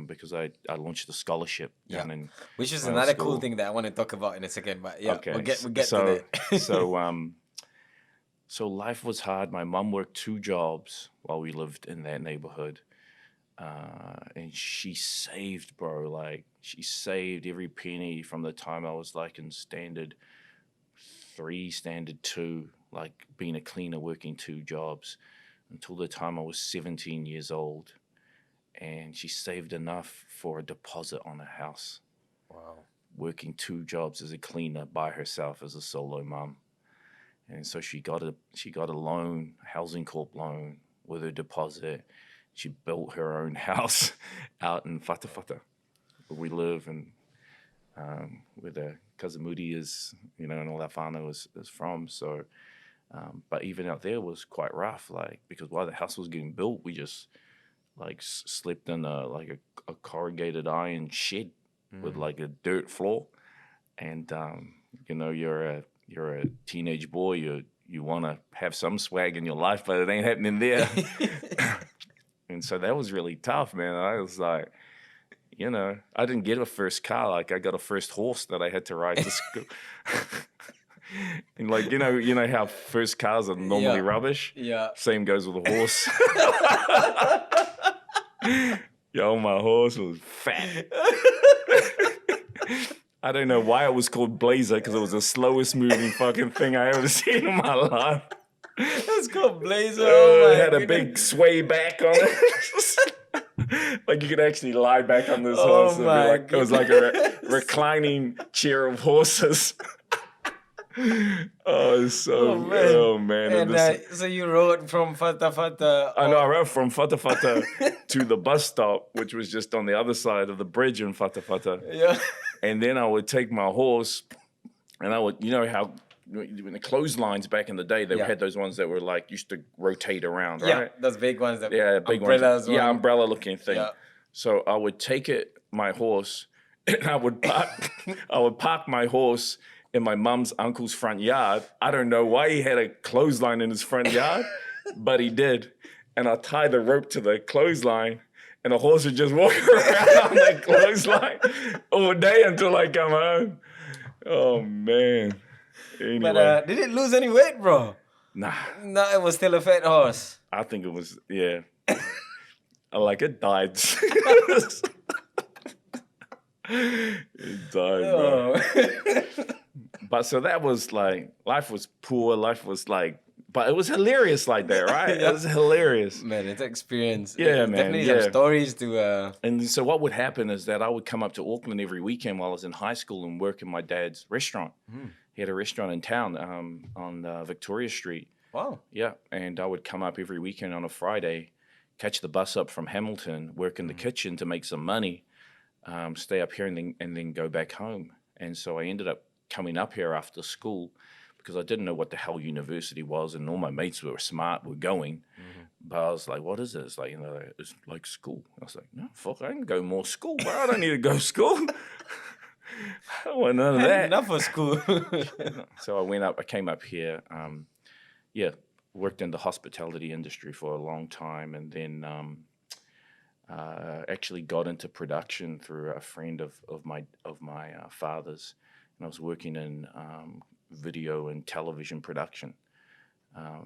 because I launched a scholarship Yeah. down in Which is my another school. cool thing that I want to talk about in a second. But yeah, Okay, we'll get to that. So life was hard. My mom worked 2 jobs while we lived in that neighborhood. And she saved, bro. Like, she saved every penny from the time I was like in standard 3, standard 2, like being a cleaner, working 2 jobs until the time I was 17 years old. And she saved enough for a deposit on a house, Wow. working 2 jobs as a cleaner by herself as a solo mum. And so she got a loan, Housing Corp loan, with her deposit. She built her own house out in Whatawhata, where we live, and where the Kazamudi is, and all that whānau is from. So, but even out there was quite rough, like, because while the house was getting built, we just like slept in a corrugated iron shed with like a dirt floor, and you're a teenage boy, you want to have some swag in your life, but it ain't happening there. And so that was really tough, man. I was like, I didn't get a first car. Like, I got a first horse that I had to ride to school. And like, you know how first cars are normally rubbish? Yeah. Same goes with a horse. Yo, my horse was fat. I don't know why it was called Blazer, because it was the slowest moving fucking thing I ever seen in my life. It's called Blazer. Oh It my had a goodness. big sway back on it. Like you could actually lie back on this Oh horse and be my like, it was like a goodness. reclining chair of horses. Oh, it's Oh so, man. oh man. And And this, so you rode from Fata Fata. I know, I rode from Fata Fata to the bus stop, which was just on the other side of the bridge in Fata Fata. Yeah. And then I would take my horse and I would, you know how when the clotheslines back in the day, they Yeah. had those ones that were like, used to rotate around, Yeah, right? those big ones. The Yeah, big umbrellas ones. Yeah, one. umbrella looking thing. Yeah. So I would take my horse, and I would park my horse in my mum's uncle's front yard. I don't know why he had a clothesline in his front yard, but he did. And I tie the rope to the clothesline, and the horse would just walk around on that clothesline all day until I come home. Oh man. Anyway, But did it lose any weight, bro? nah, No, it was still a fat horse. I think it was, yeah. It died. It died, bro. Oh. But so that was like, life was poor, life was like, but it was hilarious like that, right? Yeah. It was hilarious. Man, it's an experience. Yeah, There's man, definitely yeah. some stories to. And so what would happen is that I would come up to Auckland every weekend while I was in high school and work in my dad's restaurant. He had a restaurant in town on Victoria Street. Wow. Yeah, and I would come up every weekend on a Friday, catch the bus up from Hamilton, work in the kitchen to make some money, stay up here and then go back home. And so I ended up coming up here after school because I didn't know what the hell university was, and all my mates who were smart were going. But I was like, what is it? It's like, it's like school. I was like, no, fuck, I can go more school, but I don't need to go to school. I don't want none of that. Enough for school. So I came up here, worked in the hospitality industry for a long time, and then actually got into production through a friend of my father's, and I was working in video and television production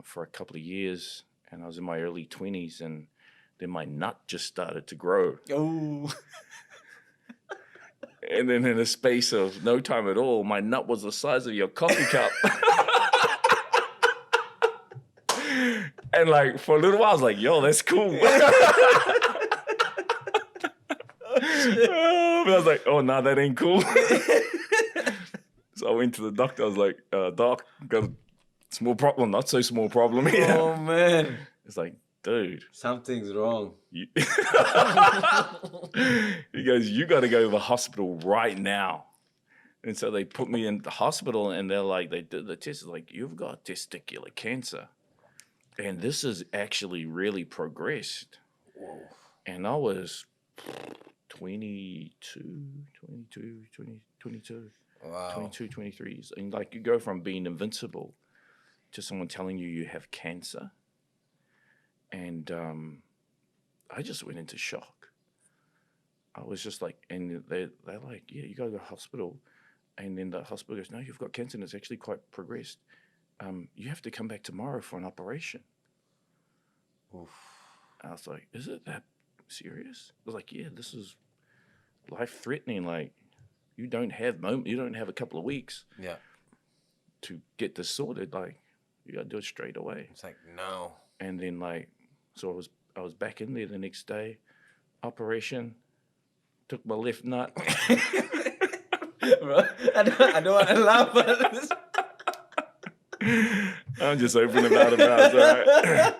for a couple of years, and I was in my early 20s, and then my nut just started to grow. Oh. And then in a space of no time at all, my nut was the size of your coffee cup. And like for a little while, I was like, yo, that's cool. But I was like, oh, no, that ain't cool. So I went to the doctor. I was like, doc, got a small problem, not so small problem here. Oh, man. It's like, dude. Something's wrong. He goes, you got to go to the hospital right now. And so they put me in the hospital, and they're like, they did the test. Like, you've got testicular cancer. And this has actually really progressed. Whoa. And I was 22. Wow. 22, 23. And like you go from being invincible to someone telling you have cancer. And I just went into shock. I was just like, and they're like, yeah, you go to the hospital. And then the hospital goes, no, you've got cancer and it's actually quite progressed. You have to come back tomorrow for an operation. Oof. I was like, is it that serious? I was like, yeah, this is life-threatening. Like, you don't have a couple of weeks to get this sorted. Like, you got to do it straight away. It's like, no. And then like, so I was back in there the next day, operation, took my left nut. Bro, I don't want to laugh at this. I'm just open about it. It's all right.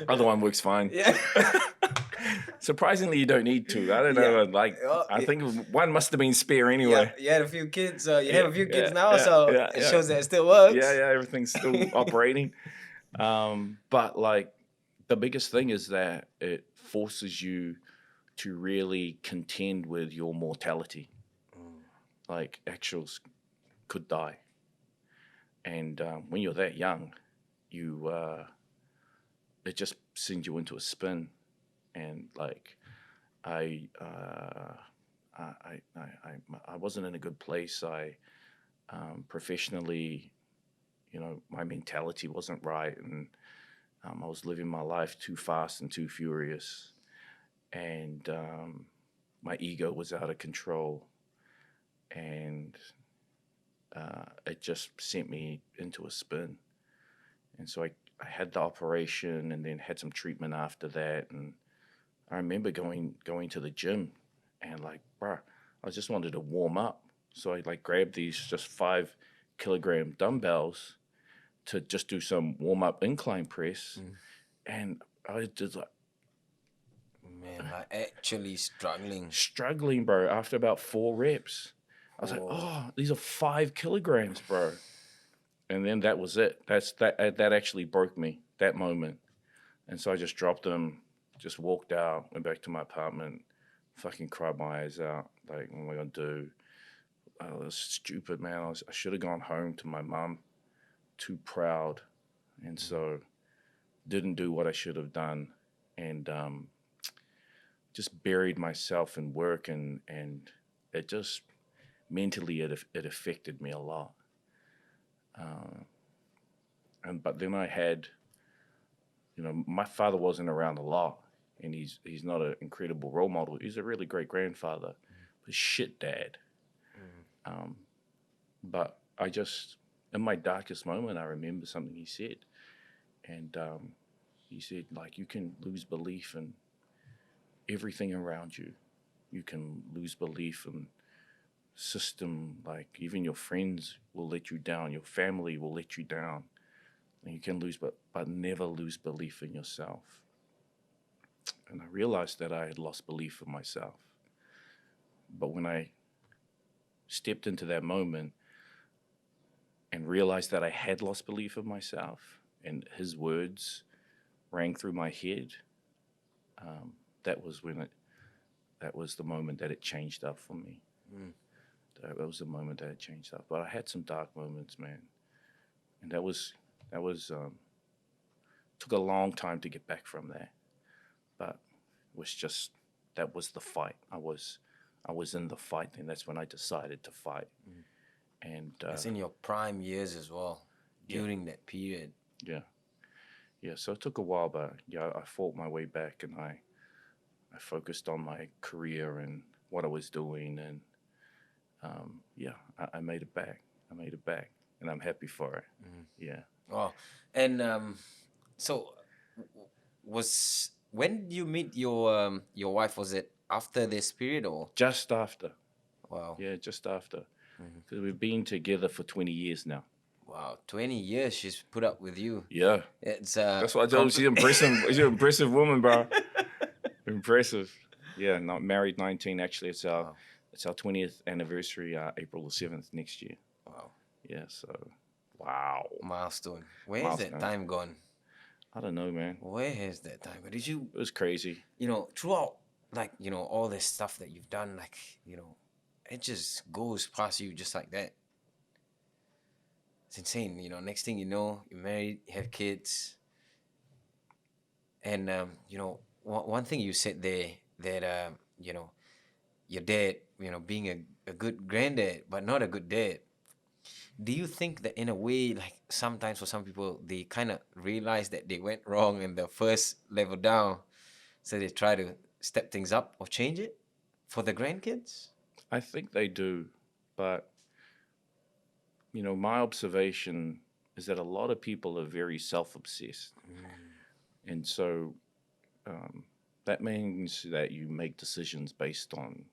Other one works fine. Yeah. Surprisingly, you don't need to. I don't know. Like, I think one must have been spare anyway. You had a few kids. You have a few kids now, yeah, so yeah, it shows that it still works. Yeah, everything's still operating. But like, the biggest thing is that it forces you to really contend with your mortality. Like, actuals could die. And when you're that young, it just sends you into a spin. And like, I wasn't in a good place. Professionally, my mentality wasn't right, and I was living my life too fast and too furious, and my ego was out of control, and it just sent me into a spin. And so I had the operation and then had some treatment after that. And I remember going to the gym and like, bruh, I just wanted to warm up. So I like grabbed these just 5 kilogram dumbbells to just do some warm up incline press. And I was just like Man, like actually struggling, bro. After about 4 reps, I was like, Oh, oh, these are 5 kilograms, bro. And then that was it. That actually broke me, that moment. And so I just dropped them, just walked out, went back to my apartment, fucking cried my eyes out. Like, what am I gonna do? Oh, it was stupid, man. I should have gone home to my mum. Too proud, and so didn't do what I should have done, and just buried myself in work, and it just mentally it affected me a lot. But then I had, my father wasn't around a lot, and he's not an incredible role model. He's a really great grandfather, but shit dad. But I just, in my darkest moment, I remember something he said, and he said, like, you can lose belief in everything around you. You can lose belief in system, like even your friends will let you down, your family will let you down, and you can lose, but never lose belief in yourself. And I realized that I had lost belief in myself. But when I stepped into that moment and realized that I had lost belief in myself, and his words rang through my head, that was the moment that it changed up for me. That was the moment that it changed up. But I had some dark moments, man, and that was took a long time to get back from that. But it was just, that was the fight. I was in the fight, and that's when I decided to fight. And it's in your prime years as well, during that period. Yeah. So it took a while, but yeah, I fought my way back, and I focused on my career and what I was doing, and I made it back. And I'm happy for it. Yeah. Oh, and so when did you meet your wife? Was it after this period or? Just after. Wow. Yeah, just after. Because we've been together for 20 years now. Wow, 20 years she's put up with you. Yeah. It's That's what I told you. She's impressive. She's an impressive woman, bro. Impressive. Yeah, not married 19 actually. It's our 20th anniversary, April the 7th next year. Wow. Yeah, so wow. Milestone. Where has that time gone? I don't know, man. Where has that time gone? Did you? It was crazy. Throughout, like, all this stuff that you've done, like, it just goes past you just like that. It's insane. Next thing you know, you're married, you have kids. And, one thing you said there that, your dad, being a good granddad, but not a good dad. Do you think that in a way, like sometimes for some people, they kind of realize that they went wrong in the first level down, so they try to step things up or change it for the grandkids? I think they do, but my observation is that a lot of people are very self-obsessed, and so that means that you make decisions based on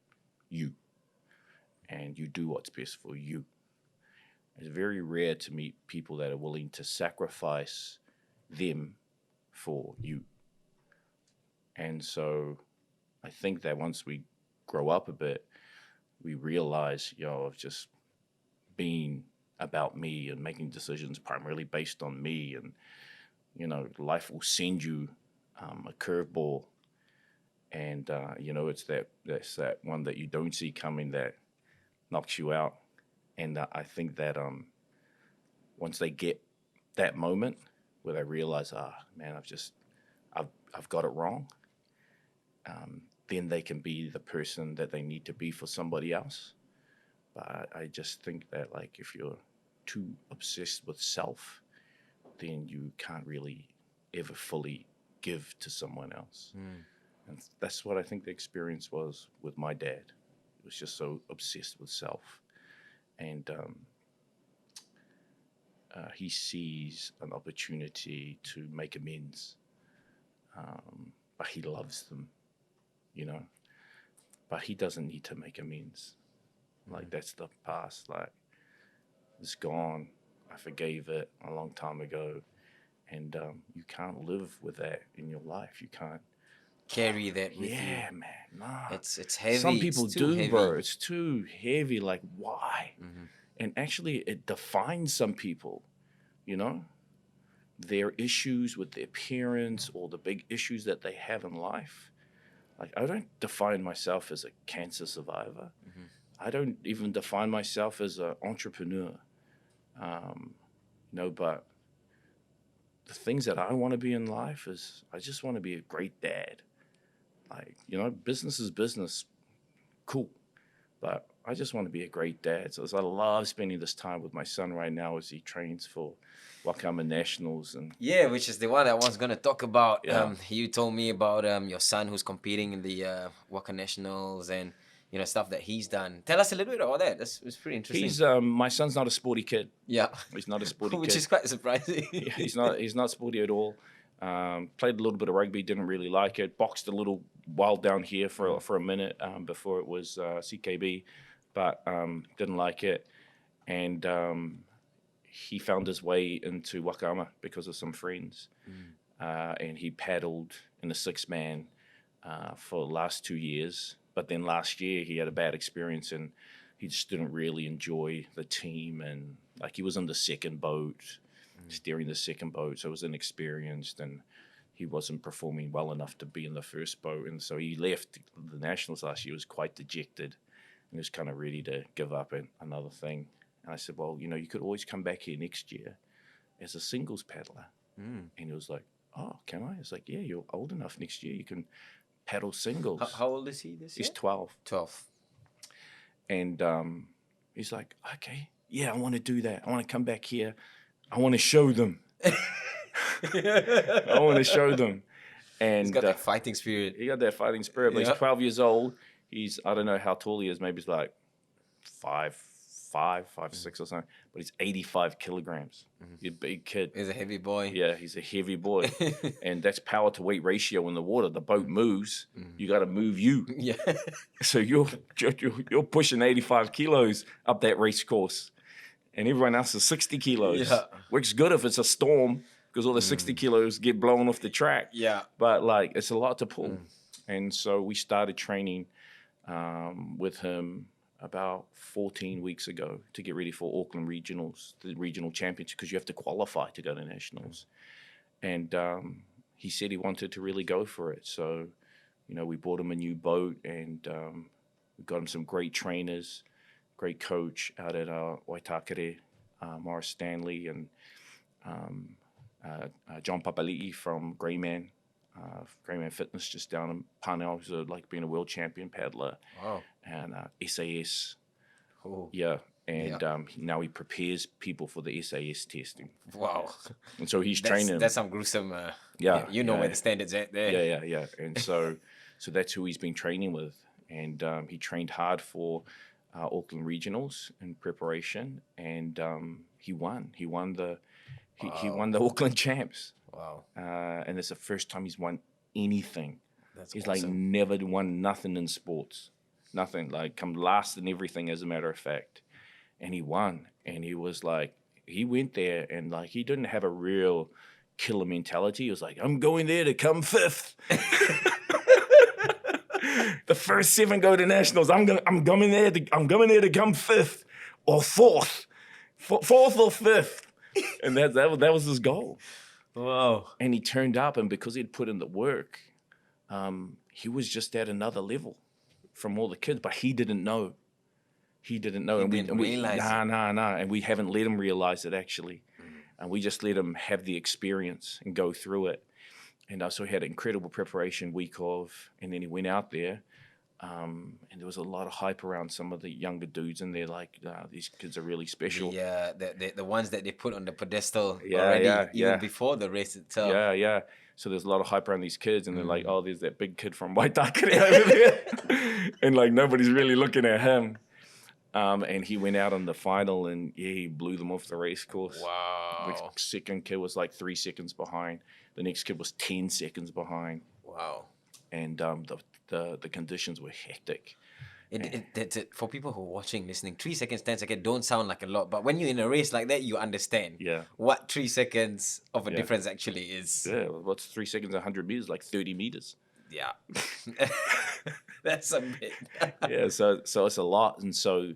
you, and you do what's best for you. It's very rare to meet people that are willing to sacrifice them for you. And so I think that once we grow up a bit, we realize, of just being about me and making decisions primarily based on me. And, life will send you a curveball. And, it's that one that you don't see coming that knocks you out. And I think that once they get that moment where they realize, man, I've got it wrong, then they can be the person that they need to be for somebody else. But I just think that, like, if you're too obsessed with self, then you can't really ever fully give to someone else. And that's what I think the experience was with my dad. He was just so obsessed with self. And he sees an opportunity to make amends, but he loves them, you know. But he doesn't need to make amends. Like, that's the past. Like, it's gone. I forgave it a long time ago. And you can't live with that in your life. You can't carry that with you. Yeah, man. Nah. It's heavy. Some people it's too do, heavy. bro. It's too heavy. Like, why? And actually, it defines some people, you know? Their issues with their parents or the big issues that they have in life. Like, I don't define myself as a cancer survivor. I don't even define myself as an entrepreneur. No, but the things that I want to be in life is I just want to be a great dad. Like, you know, business is business. Cool. But I just want to be a great dad. So I love spending this time with my son right now as he trains for WeAreManaaki Nationals. And yeah, which is the one I was going to talk about. Yeah. You told me about your son who's competing in the WeAreManaaki Nationals and, you know, stuff that he's done. Tell us a little bit about that. It's pretty interesting. He's my son's not a sporty kid. Yeah. He's not a sporty Which kid. is quite surprising. Yeah, he's not sporty at all. Played a little bit of rugby, didn't really like it. Boxed a little while down here for a minute before it was CKB, but didn't like it. And he found his way into Wakama because of some friends. And he paddled in a 6-man for the last 2 years. But then last year he had a bad experience and he just didn't really enjoy the team. And like, he was on the second boat, steering the second boat, so he was inexperienced and he wasn't performing well enough to be in the first boat. And so he left the Nationals last year. He was quite dejected and he was kind of ready to give up another thing. And I said, well, you know, you could always come back here next year as a singles paddler. And he was like, oh, can I? I was like, yeah, you're old enough next year. You can paddle singles. How old is he this year? He's 12. 12. And he's like, okay, yeah, I want to do that. I want to come back here. I want to show them. I want to show them. And He's got that fighting spirit. He got that fighting spirit, but Yeah. he's 12 years old. I don't know how tall he is. Maybe he's like 5'6" or something. But he's 85 kilograms. He's a big kid. He's a heavy boy. Yeah, he's a heavy boy. And that's power to weight ratio in the water. The boat moves. You got to move you. Yeah. So you're pushing 85 kilos up that race course. And everyone else is 60 kilos. Yeah. Which is good if it's a storm because all the 60 kilos get blown off the track. Yeah. But like, it's a lot to pull. And so we started training with him about 14 weeks ago to get ready for Auckland Regionals, the regional championship, because you have to qualify to go to Nationals. And he said he wanted to really go for it. So, you know, we bought him a new boat and we got him some great trainers, great coach out at Waitakere, Morris Stanley, and John Papali'i from Greyman Fitness just down in Parnell, who's like being a world champion paddler. Wow. And SAS. Oh. Yeah. And now he prepares people for the SAS testing. Wow. And so he's training. That's some gruesome. Yeah. You know where the standard's at there. Yeah. And so that's who he's been training with. And he trained hard for Auckland Regionals in preparation, and he won. He won the Auckland Champs. Wow. And it's the first time he's won anything. He's awesome. like never won nothing in sports. Nothing. Like come last in everything, as a matter of fact. And he won. And he was like, he went there and like he didn't have a real killer mentality. He was like, I'm going there to come 5th. The first 7 go to Nationals. I'm coming there to come 5th or 4th. 4th or 5th. And that was his goal. Wow. And he turned up, and because he'd put in the work, he was just at another level from all the kids, but he didn't know. He didn't realize. Nah. And we haven't let him realize it, actually. And we just let him have the experience and go through it. And so he had an incredible preparation week of, and then he went out there. And there was a lot of hype around some of the younger dudes, and they're like, these kids are really special. Yeah, the ones that they put on the pedestal Yeah. before the race itself. Yeah. So there's a lot of hype around these kids, and they're like, oh, there's that big kid from Waitakere over there. And like, nobody's really looking at him. And he went out on the final, and yeah, he blew them off the race course. The Wow. second kid was like 3 seconds behind. The next kid was 10 seconds behind, Wow. and the conditions were hectic. For people who are watching, listening, 3 seconds, 10 seconds don't sound like a lot, but when you're in a race like that, you understand Yeah. what 3 seconds of a Yeah. difference actually is. Yeah, what's 3 seconds, 100 meters, like 30 meters. Yeah. That's a bit. Yeah, so it's a lot, and so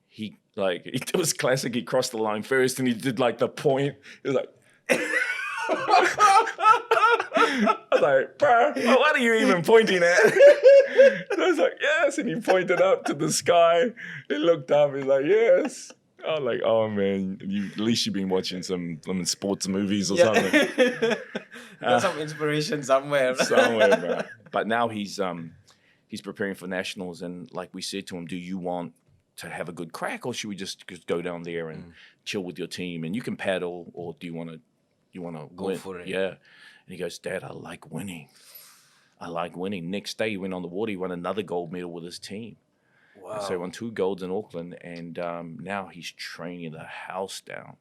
he like it was classic. He crossed the line first, and he did like the point. He was like. I was like, bro, what are you even pointing at? I was like, yes. And he pointed up to the sky. He looked up. He's like, yes. I was like, oh man, at least you've been watching some sports movies or something. Got some inspiration somewhere. Somewhere, bro. But now he's preparing for nationals, and like we said to him, do you want to have a good crack, or should we just go down there and chill with your team? And you can paddle, or do you want to Go win? for it. Yeah. And he goes, Dad, I like winning. I like winning. Next day, he went on the water. He won another gold medal with his team. Wow. And so he won 2 golds in Auckland, and now he's training the house down.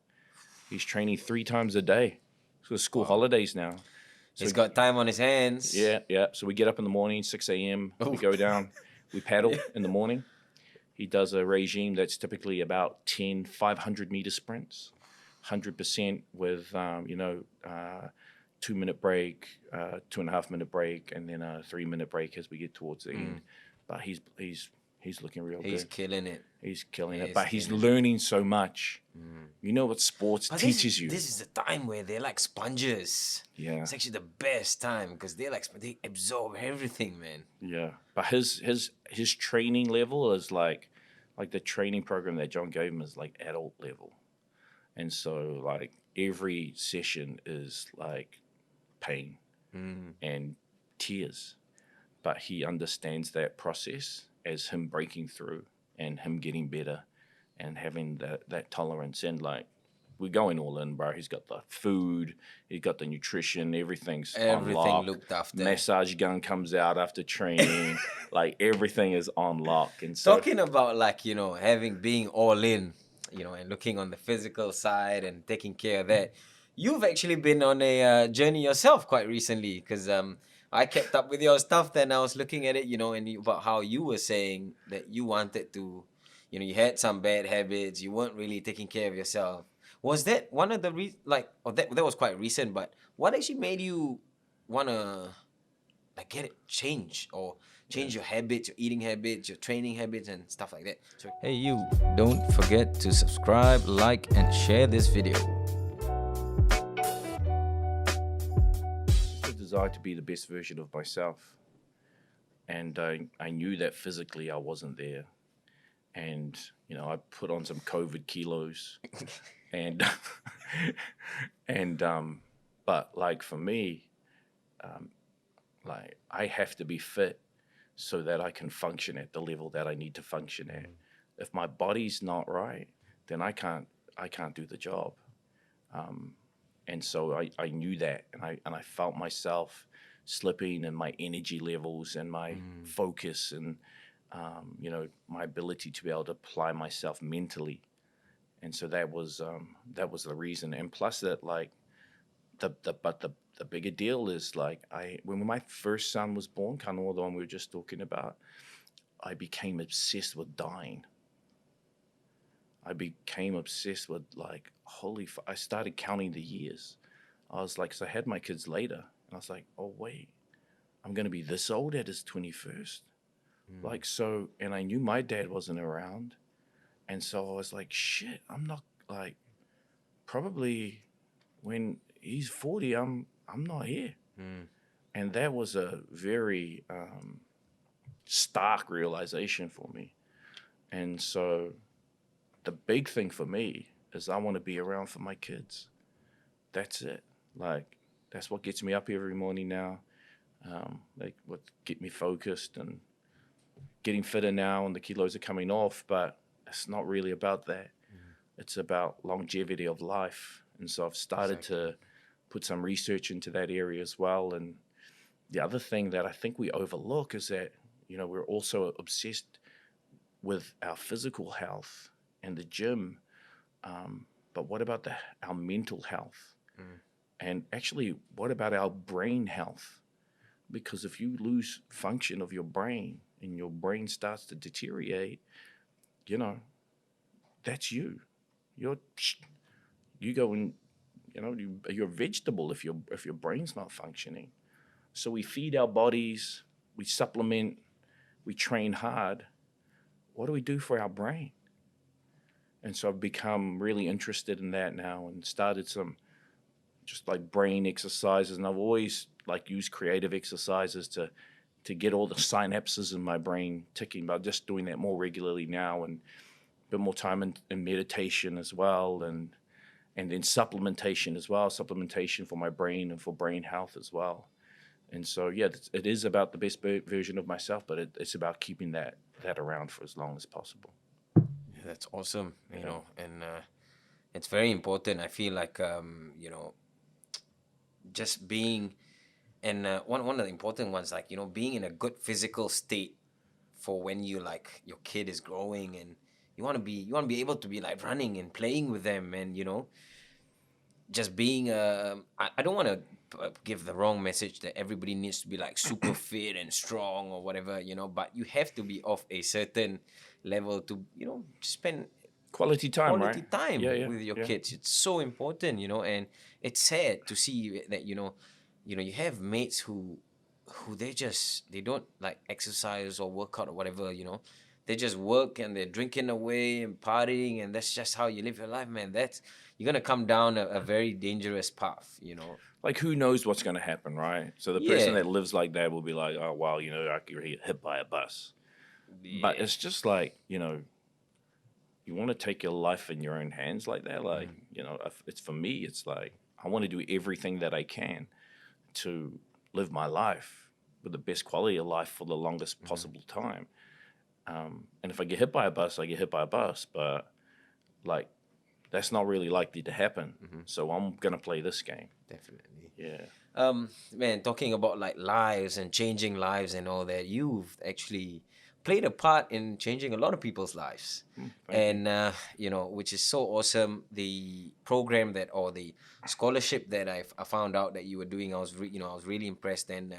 He's training 3 times a day. So it's school holidays now. So He's got time on his hands. Yeah. So we get up in the morning, 6 a.m. We go down. We paddle in the morning. He does a regime that's typically about 10 500-meter sprints, 100% with 2-minute break, 2.5-minute break, and then a 3-minute break as we get towards the end. But he's looking real good. He's killing it. He's killing it. But he's learning so much. You know what sports teaches you. This is the time where they're like sponges. Yeah. It's actually the best time because they absorb everything, man. Yeah. But his training level is like the training program that John gave him is like adult level. And so like every session is like pain and tears. But he understands that process as him breaking through and him getting better and having that tolerance. And like, we're going all in, bro. He's got the food, he's got the nutrition, everything looked after. Massage gun comes out after training. Like, everything is on lock. And so, talking about like, being all in, and looking on the physical side and taking care of that, you've actually been on a journey yourself quite recently, because I kept up with your stuff. Then I was looking at it, and about how you were saying that you wanted to, you had some bad habits, you weren't really taking care of yourself. Was that one of the that was quite recent, but what actually made you wanna get it change your habits, your eating habits, your training habits, and stuff like that? So, hey, you, don't forget to subscribe, like, and share this video. the desire to be the best version of myself. And I knew that physically I wasn't there. And, I put on some COVID kilos. And, but like for me, like I have to be fit so that I can function at the level that I need to function at. If my body's not right, then I can't do the job. And so I knew that, and I felt myself slipping in my energy levels and my focus and my ability to be able to apply myself mentally. And so that was the reason. And plus that, like, the bigger deal is like when my first son was born, Kanoa, the one we were just talking about, I became obsessed with dying. I became obsessed with like, I started counting the years. I was like, so I had my kids later, and I was like, oh wait, I'm gonna be this old at his 21st. Like, so, and I knew my dad wasn't around. And so I was like, shit, I'm not, like, probably when he's 40, I'm not here. And that was a very stark realization for me. And so the big thing for me is I want to be around for my kids. That's it. Like, that's what gets me up every morning now. Like, what get me focused and getting fitter now, and the kilos are coming off, but it's not really about that. It's about longevity of life. And so I've started to put some research into that area as well. And the other thing that I think we overlook is that, we're also obsessed with our physical health and the gym, but what about our mental health? Mm. And actually, what about our brain health? Because if you lose function of your brain and your brain starts to deteriorate, you know, that's you. You're you go and you're a vegetable if your brain's not functioning. So we feed our bodies, we supplement, we train hard. What do we do for our brain? And so I've become really interested in that now and started some just like brain exercises. And I've always like used creative exercises to get all the synapses in my brain ticking by just doing that more regularly now, and a bit more time in meditation as well, and then supplementation as well, supplementation for my brain and for brain health as well. And so, yeah, it is about the best version of myself, but it's about keeping that around for as long as possible. Yeah, that's awesome, you know, and it's very important. I feel like, you know, just being, and one of the important ones, like, you know, being in a good physical state for when you like your kid is growing, and you want to be able to be like running and playing with them, and you know, just being I don't want to give the wrong message that everybody needs to be like super fit and strong or whatever, you know, but you have to be of a certain level to, you know, spend Quality time, quality right? time Yeah, yeah, with your yeah. kids. It's so important, you know, and it's sad to see that, you know, you have mates who they don't like exercise or work out or whatever, you know. They just work and they're drinking away and partying, and that's just how you live your life, man. That's You're gonna come down a very dangerous path, you know. Like, who knows what's going to happen, right? So the person Yeah. that lives like that will be like, oh, well, I could get hit by a bus. But Yeah. it's just like, you want to take your life in your own hands like that. Like, Mm. if it's for me, it's like, I want to do everything that I can to live my life with the best quality of life for the longest Mhm. possible time. And if I get hit by a bus, I get hit by a bus. But like, that's not really likely to happen. Mhm. So I'm gonna play this game. Definitely. Yeah. Man, talking about like lives and changing lives and all that, you've actually played a part in changing a lot of people's lives. Thank you. And you know, which is so awesome. The program that, or the scholarship that I found out that you were doing, you know, I was really impressed. And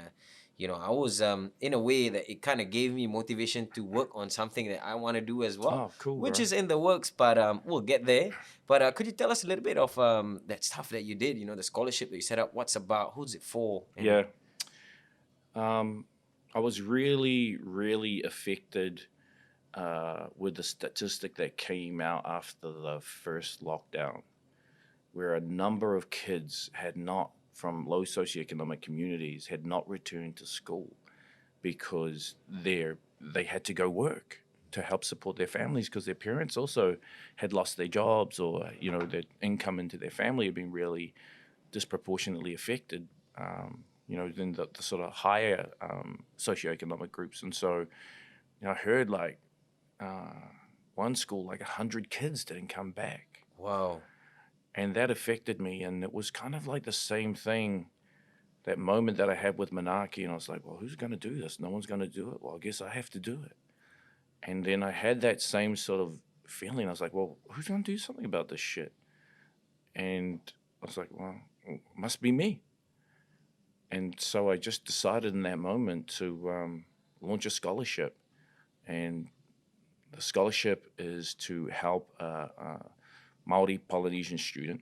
you know, I was in a way that it kind of gave me motivation to work on something that I want to do as well, Oh, cool, which bro. is in the works, but we'll get there. But could you tell us a little bit of that stuff that you did? You know, the scholarship that you set up. What's about? Who's it for? And Yeah. Um, I was really, really affected with the statistic that came out after the first lockdown, where a number of kids from low socioeconomic communities, had not returned to school because they had to go work to help support their families, because their parents also had lost their jobs, or their income into their family had been really disproportionately affected, than the sort of higher socioeconomic groups. And so, I heard like uh, one school, like 100 kids didn't come back. wow. And that affected me. And it was kind of like the same thing, that moment that I had with Manaaki. And I was like, well, who's going to do this? No one's going to do it. Well, I guess I have to do it. And then I had that same sort of feeling. I was like, well, who's going to do something about this shit? And I was like, well, it must be me. And so I just decided in that moment to launch a scholarship. And the scholarship is to help a Maori Polynesian student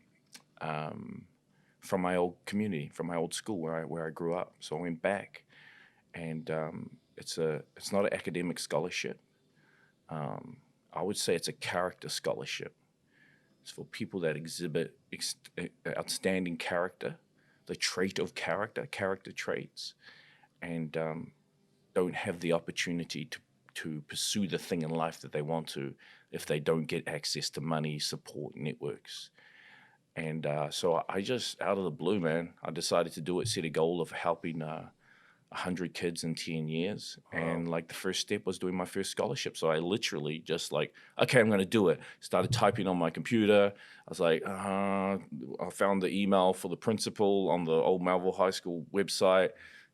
from my old community, from my old school where I grew up. So I went back, and it's not an academic scholarship. I would say it's a character scholarship. It's for people that exhibit outstanding character, the trait of character traits, and don't have the opportunity to pursue the thing in life that they want to if they don't get access to money, support, networks. And so I just, out of the blue, man, I decided to do it, set a goal of helping 100 kids in 10 years. Wow. And like the first step was doing my first scholarship. So I literally just like, okay, I'm going to do it. Started typing on my computer. I was like, I found the email for the principal on the old Melville High School website,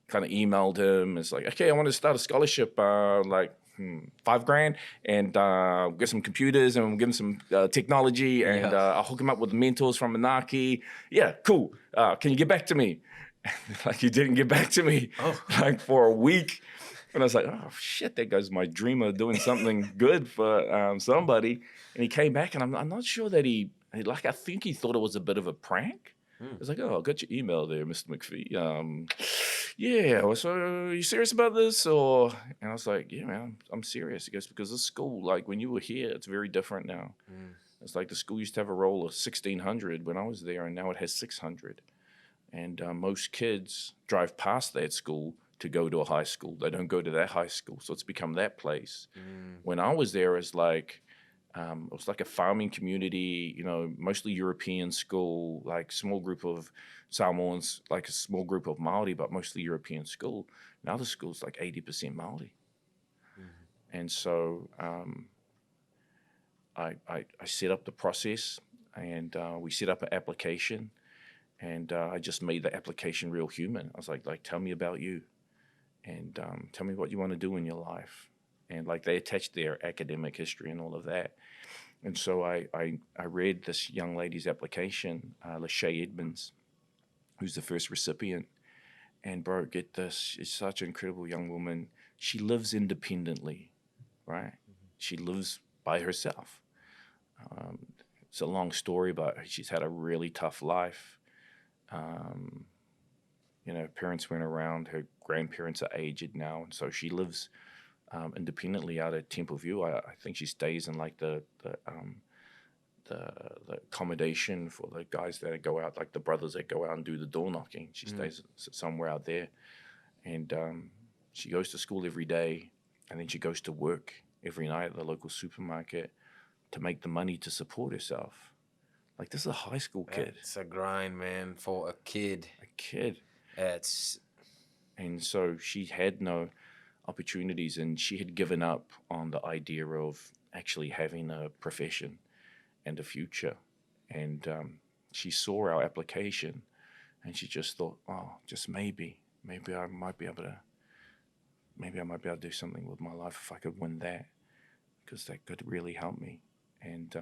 kind of emailed him. It's like, okay, I want to start a scholarship. Like, $5,000 and get some computers and we'll give him some technology and I'll hook him up with mentors from Manaaki. Yeah, cool. Can you get back to me? Like, he didn't get back to me like for a week. And I was like, oh, shit, that guy's my dreamer doing something good for somebody. And he came back, and I'm not sure that I think he thought it was a bit of a prank. I was like, oh, I got your email there, Mr. McPhee. Yeah, well, so are you serious about this? And I was like, yeah, man, I'm serious. He goes, because this school, like when you were here, it's very different now. It's like the school used to have a roll of 1,600 when I was there, and now it has 600. And most kids drive past that school to go to a high school. They don't go to that high school. So it's become that place. When I was there, it was like a farming community, mostly European school, like small group of Samoans, like a small group of Maori, but mostly European school. Now the school's like 80% Maori. And so I set up the process, and we set up an application. And I just made the application real human. I was like, tell me about you, and tell me what you want to do in your life. And like, they attached their academic history and all of that. And so I read this young lady's application, Lachey Edmonds, who's the first recipient. And bro, get this, she's such an incredible young woman. She lives independently, right? She lives by herself. It's a long story, but she's had a really tough life. Her parents weren't around. Her grandparents are aged now, and so she lives independently out at Temple View. I think she stays in like the accommodation for the guys that go out, like the brothers that go out and do the door knocking. She stays somewhere out there, and she goes to school every day, and then she goes to work every night at the local supermarket to make the money to support herself. Like, this is a high school kid. It's a grind, man, for a kid. And so she had no opportunities, and she had given up on the idea of actually having a profession and a future. And she saw our application, and she just thought, oh, just maybe I might be able to do something with my life if I could win that, because that could really help me. And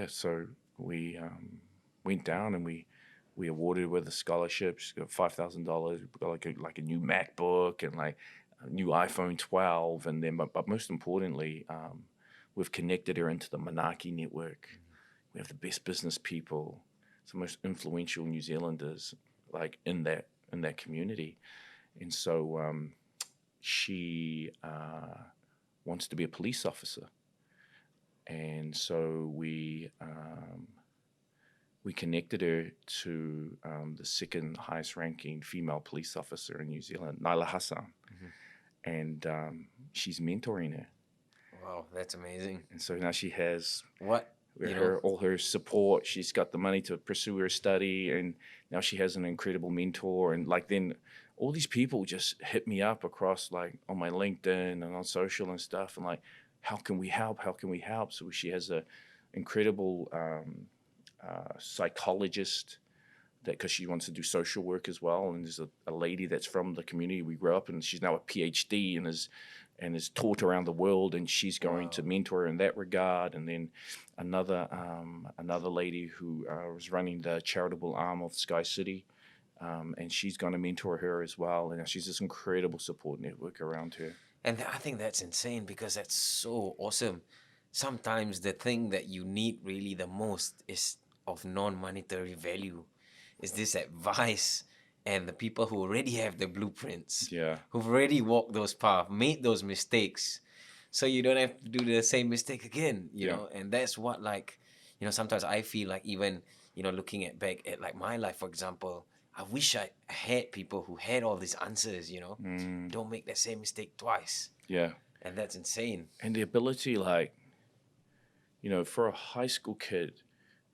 so we went down, and we awarded her with a scholarship. She got $5,000. We got like a new MacBook and like a new iPhone 12, and then but most importantly, we've connected her into the Manaaki network. We have the best business people, some most influential New Zealanders, like in that community, and so she wants to be a police officer. And so we connected her to the second highest ranking female police officer in New Zealand, Naila Hassan. And she's mentoring her. Wow, that's amazing. And so now she has all her support. She's got the money to pursue her study, and now she has an incredible mentor. And like, then all these people just hit me up across, like, on my LinkedIn and on social and stuff, and like, how can we help? How can we help? So she has an incredible psychologist, that because she wants to do social work as well. And there's a lady that's from the community we grew up in. She's now a PhD and is taught around the world, and she's going to mentor her in that regard. And then another lady who was running the charitable arm of Sky City, and she's going to mentor her as well. And she's this incredible support network around her. And I think that's insane, because that's so awesome. Sometimes the thing that you need really the most is of non-monetary value. Is this advice, and the people who already have the blueprints, who've already walked those paths, made those mistakes, so you don't have to do the same mistake again, you know. And that's what, like, sometimes I feel like, even, looking back at like my life, for example, I wish I had people who had all these answers, Don't make that same mistake twice. Yeah. And that's insane. And the ability, like, for a high school kid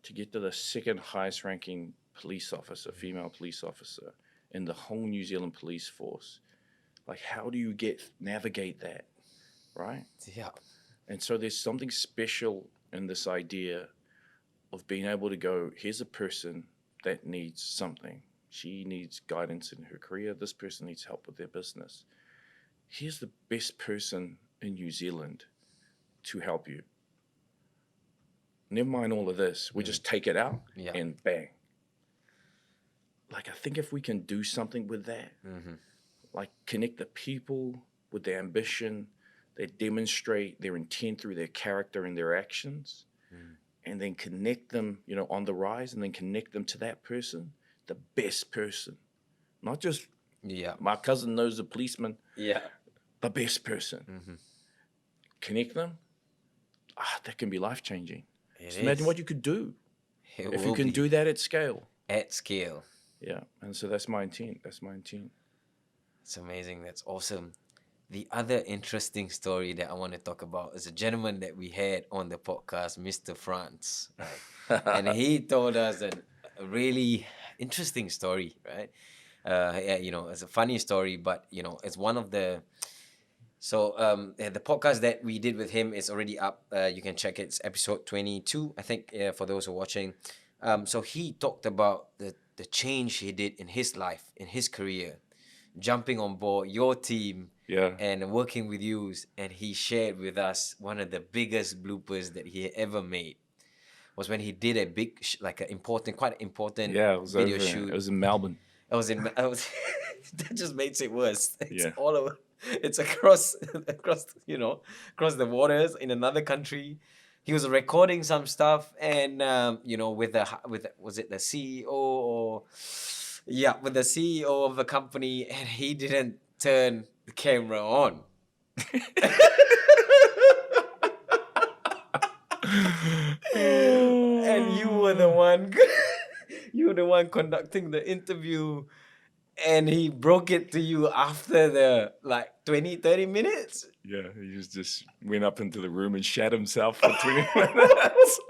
to get to the second highest ranking police officer, female police officer in the whole New Zealand police force, like, how do you navigate that, right? Yeah. And so there's something special in this idea of being able to go, here's a person that needs something. She needs guidance in her career. This person needs help with their business. here's the best person in New Zealand to help you. Never mind all of this. We just take it out Yeah. and bang. Like, I think if we can do something with that, like connect the people with their ambition, they demonstrate their intent through their character and their actions, and then connect them, you know, on the rise, and then connect them to that person, the best person. Not just my cousin knows a policeman. Yeah. The best person. Connect them. That can be life-changing. Just imagine what you could do if you can do that at scale. At scale. Yeah, and so that's my intent. It's amazing. That's awesome. The other interesting story that I want to talk about is a gentleman that we had on the podcast, Mr. France. Right? And he told us a really interesting story, right? Yeah, you know, it's a funny story, but, you know, it's one of the... So the podcast that we did with him is already up. You can check it. It's episode 22, I think, for those who are watching. So he talked about the change he did in his life, in his career, jumping on board your team and working with you. And he shared with us one of the biggest bloopers that he ever made was when he did a big, quite important video shoot. It was in Melbourne. That just makes it worse. It's Yeah. all over. It's across the waters in another country. He was recording some stuff, and was it the CEO with the CEO of the company, and he didn't turn the camera on. And you were the one conducting the interview, and he broke it to you after the 20-30 minutes. Yeah, he just went up into the room and shat himself for 20 minutes.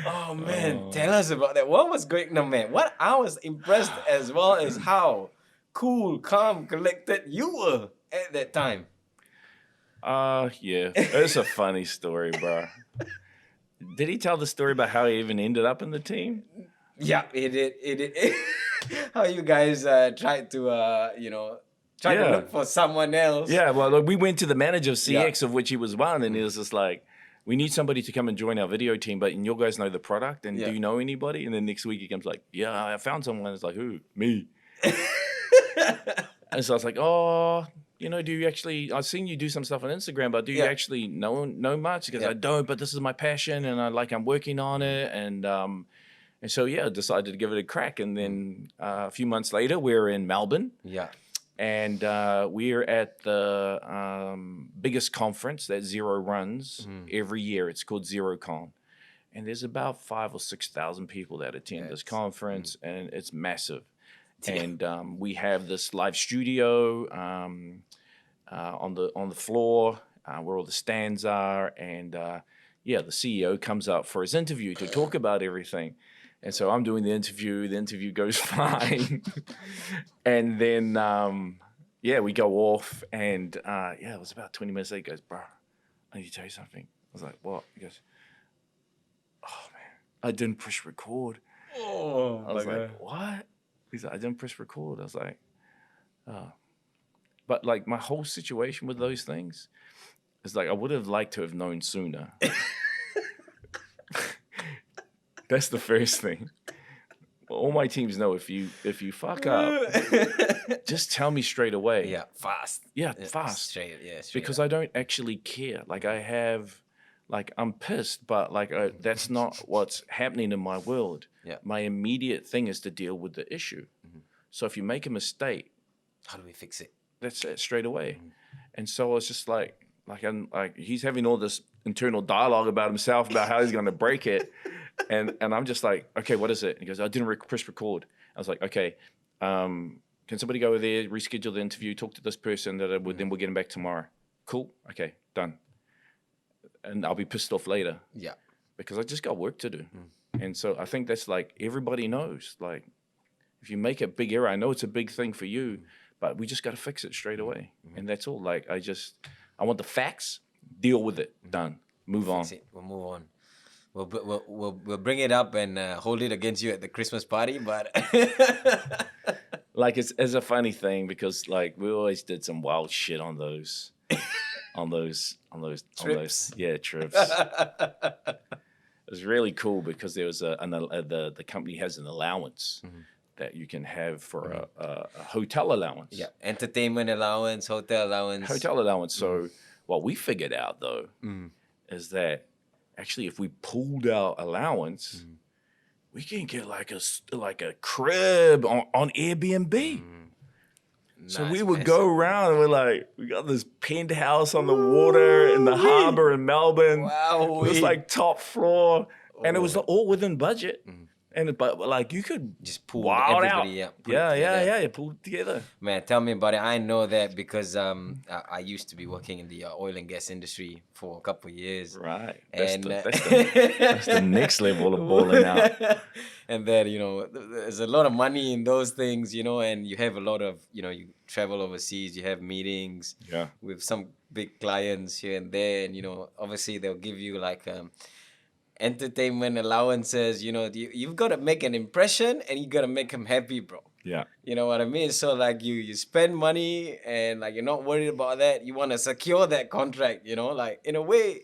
Oh man, tell us about that. What was going on, man? What I was impressed as well as how cool, calm, collected you were at that time. Yeah, it's a funny story, bro. Did he tell the story about how he even ended up in the team? Yeah, he did. How you guys tried to to look for someone else. Yeah, well, we went to the manager of CX, of which he was one, and he was just like, we need somebody to come and join our video team, but you guys know the product, and do you know anybody? And then next week he comes like, yeah, I found someone. It's like, who? Me. And so I was like, oh, do you actually, I've seen you do some stuff on Instagram, but do you actually know much? Because I don't, but this is my passion, and I'm working on it, and so, I decided to give it a crack. And then a few months later, we're in Melbourne. Yeah. And we're at the biggest conference that Xero runs every year. It's called XeroCon. And there's about 5,000 or 6,000 people that attend this conference, and it's massive. And we have this live studio on the floor where all the stands are. And, the CEO comes up for his interview to talk about everything. And so I'm doing the interview goes fine. And then, we go off, and it was about 20 minutes later. He goes, bro, I need to tell you something. I was like, what? He goes, oh man, I didn't push record. Oh, I was like, what? He's like, I didn't press record. I was like, oh. But my whole situation with those things is I would have liked to have known sooner. That's the first thing. All my teams know if you fuck up, just tell me straight away. Yeah, fast. Yeah, fast. Straight because I don't actually care. I'm pissed, but that's not what's happening in my world. Yeah. My immediate thing is to deal with the issue. So if you make a mistake, how do we fix it? That's it straight away. And so it's just he's having all this internal dialogue about himself about how he's going to break it. And I'm just like, okay, what is it? And he goes, I didn't press record. I was like, okay, can somebody go over there, reschedule the interview, talk to this person, then we'll get him back tomorrow. Cool. Okay, done. And I'll be pissed off later. Yeah. Because I just got work to do. And so I think that's everybody knows. If you make a big error, I know it's a big thing for you, but we just got to fix it straight away. And that's all. I want the facts, deal with it, done, move on. We'll move on. We'll bring it up and hold it against you at the Christmas party, but Like it's a funny thing because like we always did some wild shit on those trips. trips. It was really cool because there was the company has an allowance that you can have for a hotel allowance. Yeah, entertainment allowance, hotel allowance. Hotel allowance. So what we figured out though is that actually if we pooled our allowance, we can get like a crib on Airbnb. So we would go around and we're like, we got this penthouse on the water in the harbor in Melbourne. Wow, it was like top floor, and it was all within budget. But like you could just pull wild everybody out. up. You pull it together. Man, tell me about it. I know that because I used to be working in the oil and gas industry for a couple of years. Right. And that's the next level of balling out. And then, there's a lot of money in those things, and you have a lot of, you travel overseas, you have meetings with some big clients here and there. And, obviously they'll give you like entertainment allowances. You've got to make an impression and you got to make them happy, bro. Yeah. You know what I mean? So like you spend money and like you're not worried about that. You want to secure that contract, like in a way,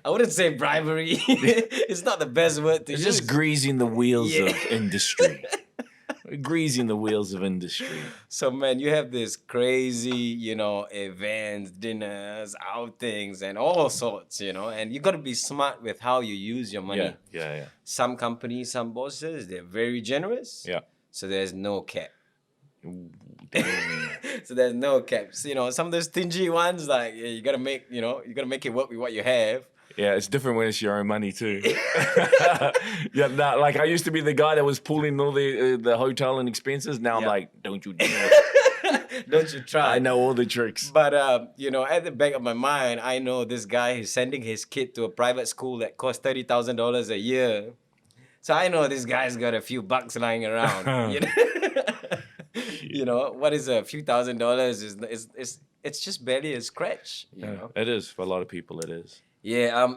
I wouldn't say bribery. It's not the best word to use. It's just greasing the wheels of industry. Greasing the wheels of industry. So man, you have this crazy, events, dinners, outings, and all sorts, and you got to be smart with how you use your money. Yeah. Some companies, some bosses, they're very generous. Yeah. So there's no cap. So there's no caps. Some of the stingy ones, like you gotta make, you gotta make it work with what you have. Yeah, it's different when it's your own money too. Like I used to be the guy that was pulling all the hotel and expenses. Now I'm like, don't you do it. Don't you try. I know all the tricks. But at the back of my mind, I know this guy who's sending his kid to a private school that costs $30,000 a year. So I know this guy's got a few bucks lying around. What is a few $1,000s? It's just barely a scratch. It is for a lot of people. It is. Yeah.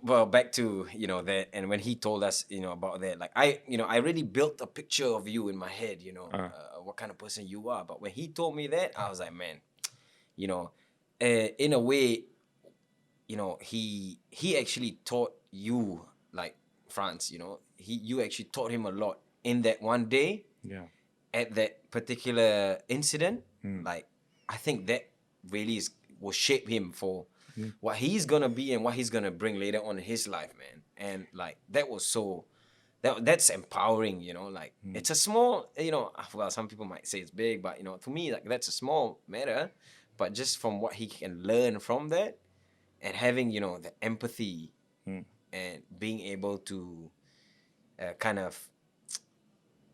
Well, back to that, and when he told us about that, like I really built a picture of you in my head. What kind of person you are. But when he told me that, I was like, man, in a way, he actually taught you like France. You actually taught him a lot in that one day. Yeah. At that particular incident, like I think that really will shape him for what he's gonna be and what he's gonna bring later on in his life, man. And like that was that's empowering, like it's a small, well, some people might say it's big, but to me, like that's a small matter. But just from what he can learn from that, and having the empathy and being able to kind of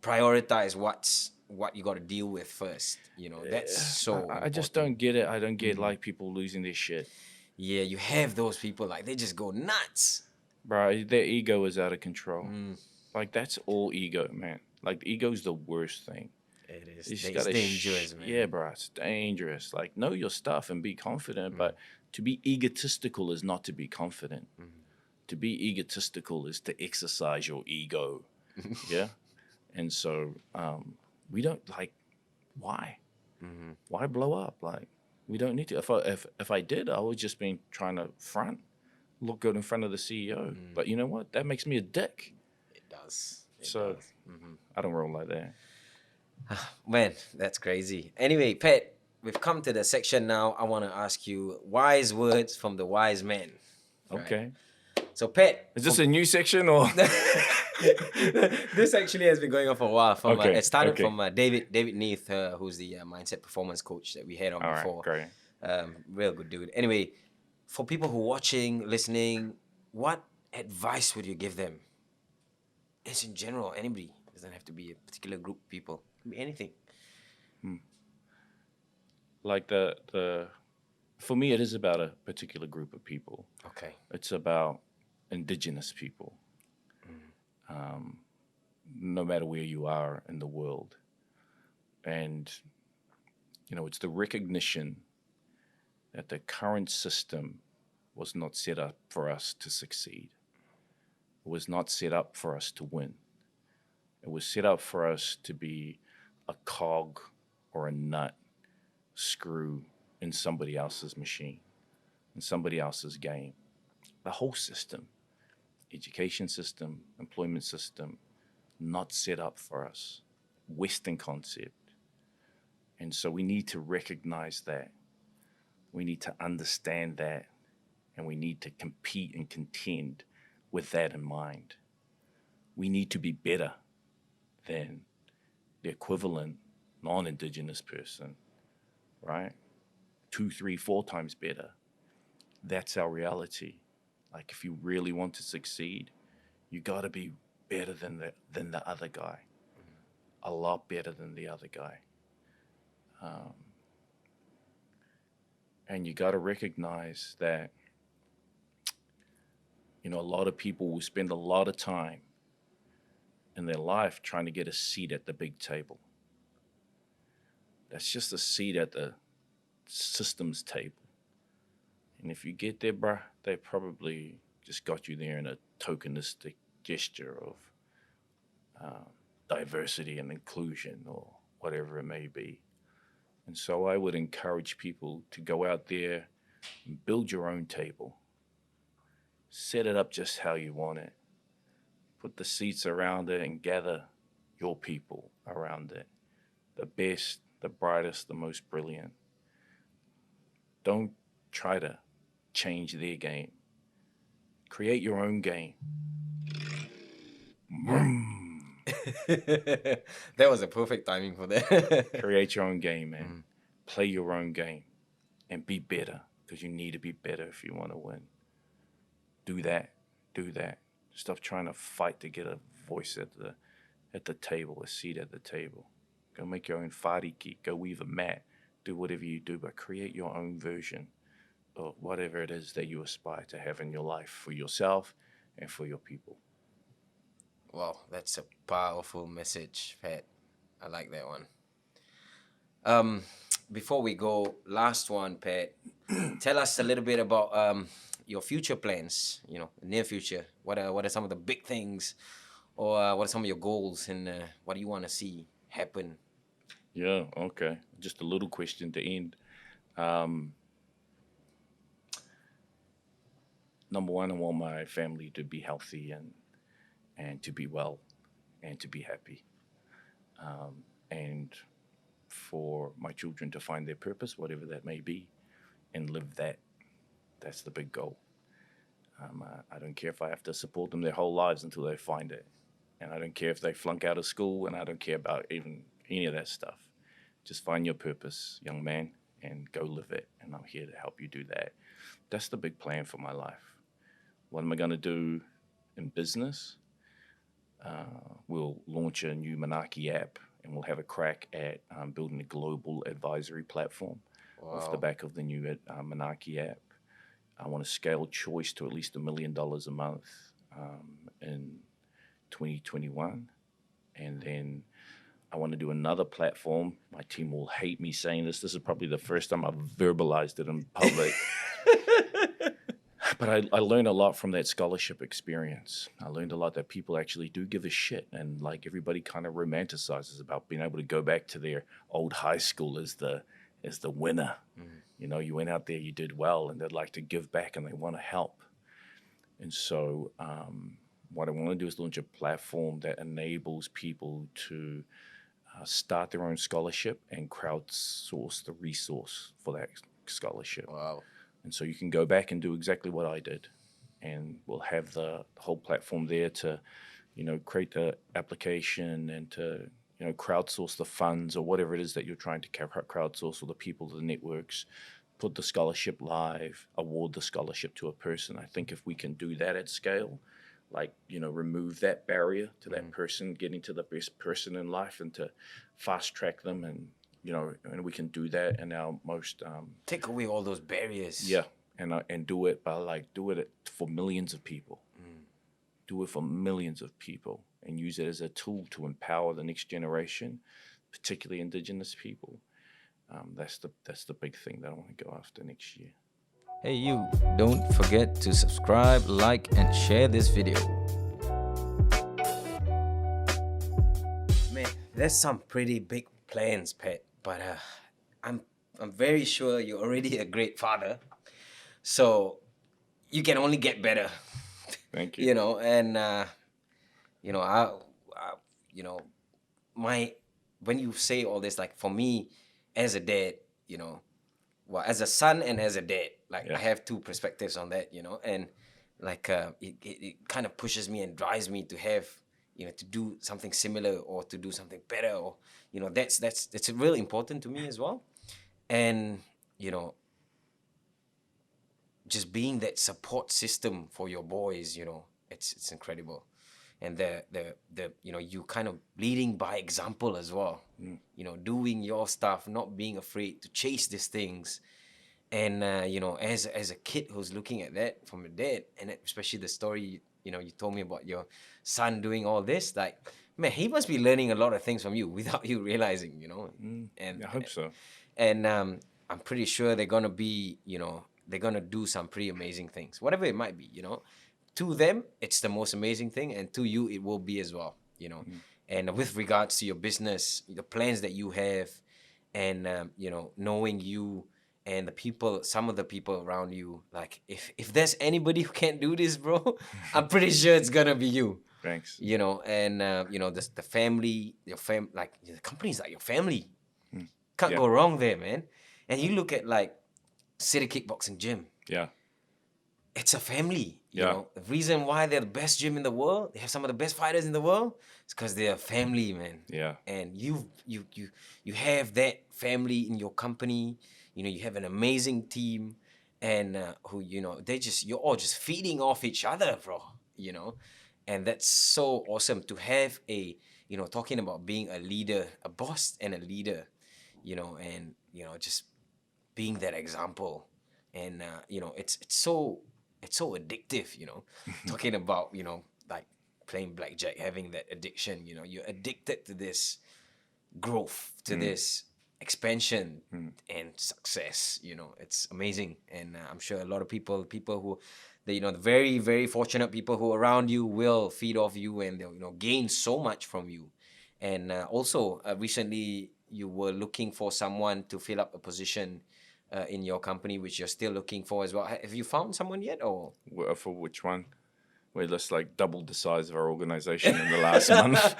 prioritize what you got to deal with first. That's so. I just don't get it. I don't get like people losing their shit. Yeah, you have those people like they just go nuts, bro. Their ego is out of control. Like that's all ego, man. Like ego's the worst thing. It is. It's dangerous, man. Yeah, bro. It's dangerous. Like know your stuff and be confident, but to be egotistical is not to be confident. To be egotistical is to exercise your ego. Yeah. And so we don't like why? Why blow up? Like we don't need to. If I did, I would just been trying to look good in front of the CEO. But you know what? That makes me a dick. It does. I don't roll like that. Man, that's crazy. Anyway, Pat, we've come to the section now. I want to ask you wise words from the wise men. Okay. Right? So, Pat, is this a new section or? This actually has been going on for a while. It started from David Neath, who's the mindset performance coach that we had on before. Great. Real good dude. Anyway, for people who are watching, listening, what advice would you give them? It's in general, anybody. It doesn't have to be a particular group of people. It can be anything. Like for me, it is about a particular group of people. Okay. It's about indigenous people. No matter where you are in the world. And, it's the recognition that the current system was not set up for us to succeed. It was not set up for us to win. It was set up for us to be a cog or a nut, screw in somebody else's machine, in somebody else's game. The whole system, education system, employment system, not set up for us. Western concept. And so we need to recognize that. We need to understand that. And we need to compete and contend with that in mind. We need to be better than the equivalent non-Indigenous person, right? 2, 3, 4 times better. That's our reality. Like, if you really want to succeed, you got to be better than the other guy. A lot better than the other guy. And you got to recognize that, a lot of people will spend a lot of time in their life trying to get a seat at the big table. That's just a seat at the systems table. And if you get there, bruh, they probably just got you there in a tokenistic gesture of diversity and inclusion or whatever it may be. And so I would encourage people to go out there and build your own table. Set it up just how you want it. Put the seats around it and gather your people around it. The best, the brightest, the most brilliant. Don't try to change their game. Create your own game. That was a perfect timing for that. Create your own game, man. Play your own game and be better, because you need to be better if you want to win. Do that. Do that. Stop trying to fight to get a voice at the table, a seat at the table. Go make your own whāriki. Go weave a mat. Do whatever you do, but create your own version of whatever it is that you aspire to have in your life for yourself and for your people. Wow, that's a powerful message, Pat. I like that one. Before we go, last one, Pat. Tell us a little bit about your future plans, near future. What are some of the big things, or what are some of your goals, and what do you want to see happen? Yeah, okay. Just a little question to end. Number one, I want my family to be healthy and to be well and to be happy. And for my children to find their purpose, whatever that may be, and live that. That's the big goal. I don't care if I have to support them their whole lives until they find it. And I don't care if they flunk out of school, and I don't care about even any of that stuff. Just find your purpose, young man, and go live it. And I'm here to help you do that. That's the big plan for my life. What am I going to do in business? We'll launch a new Manaaki app, and we'll have a crack at building a global advisory platform off the back of the new Manaaki app. I want to scale choice to at least $1 million a month in 2021. And then I want to do another platform. My team will hate me saying this. This is probably the first time I've verbalized it in public. But I learned a lot from that scholarship experience. I learned a lot that people actually do give a shit. And like, everybody kind of romanticizes about being able to go back to their old high school as the winner. You went out there, you did well, and they'd like to give back and they want to help. And so what I want to do is launch a platform that enables people to start their own scholarship and crowdsource the resource for that scholarship. Wow. And so you can go back and do exactly what I did. And we'll have the whole platform there to, create the application and to, crowdsource the funds or whatever it is that you're trying to crowdsource, or the people, the networks, put the scholarship live, award the scholarship to a person. I think if we can do that at scale, like, remove that barrier to that person getting to the best person in life, and to fast track them, and we can do that in our most take away all those barriers. Yeah, and do it by do it for millions of people. Do it for millions of people, and use it as a tool to empower the next generation, particularly Indigenous people. That's the big thing that I want to go after next year. Hey you, don't forget to subscribe, like, and share this video. There's some pretty big plans, Pat, but I'm very sure you're already a great father. So you can only get better. Thank you. You know, and you know, you know, when you say all this, like for me, as a dad, you know, well, as a son and as a dad, like Yeah. I have two perspectives on that, you know, and like it kind of pushes me and drives me to have, you know, to do something similar or to do something better, or you know, that's really important to me as well. And you know, just being that support system for your boys, you know, it's incredible. And the you know, you kind of leading by example as well. You know, doing your stuff, not being afraid to chase these things. And you know, as a kid who's looking at that from a dad, and especially the story, you know, you told me about your son doing all this, like, man, he must be learning a lot of things from you without you realizing, you know. And I hope so. and I'm pretty sure they're gonna be, you know, they're gonna do some pretty amazing things, whatever it might be, you know. To them, it's the most amazing thing, and to you, it will be as well, you know. And with regards to your business, the plans that you have, and you know, knowing you and the people, some of the people around you, like if there's anybody who can't do this, bro, I'm pretty sure it's gonna be you. Thanks. You know, and you know, the family, like the company's like your family. Can't Yeah. go wrong there, man. And you look at like City Kickboxing Gym. Yeah. It's a family. You Yeah. know, the reason why they're the best gym in the world, they have some of the best fighters in the world, it's because they're a family, man. Yeah. And you have that family in your company. You know, you have an amazing team, and who, you know, you're all just feeding off each other, bro. You know, and that's so awesome to have a, you know, talking about being a leader, a boss and a leader, you know, and you know, just being that example. And you know, it's so addictive, you know. Talking about, you know, like playing blackjack, having that addiction, you know, you're addicted to this growth, to this expansion and success, you know. It's amazing. And I'm sure a lot of people who, the, you know, the very, very fortunate people who are around you will feed off you, and they'll, you know, gain so much from you. And also recently you were looking for someone to fill up a position in your company, which you're still looking for as well. Have you found someone yet, or? For which one? We just like doubled the size of our organization in the last month.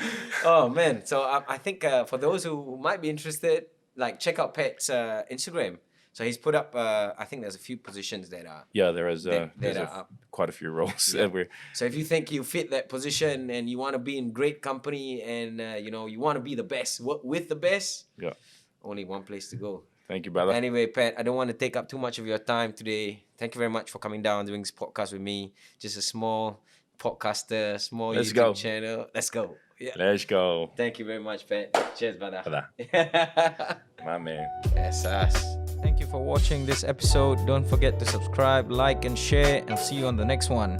Oh man! So I think for those who might be interested, like check out Pat's Instagram. So he's put up. I think there's a few positions that are. Yeah, there is that there's are up. quite a few roles that we're. So if you think you fit that position and you want to be in great company, and you know, you want to be the best, work with the best, Yeah. only one place to go. Thank you, brother. Anyway, Pat, I don't want to take up too much of your time today. Thank you very much for coming down, doing this podcast with me. Just a small podcaster, small Let's YouTube go. channel. Let's go. Yeah. Let's go. Thank you very much, Pat. Cheers, brother. My man. That's us. Thank you for watching this episode. Don't forget to subscribe, like, and share. And I'll see you on the next one.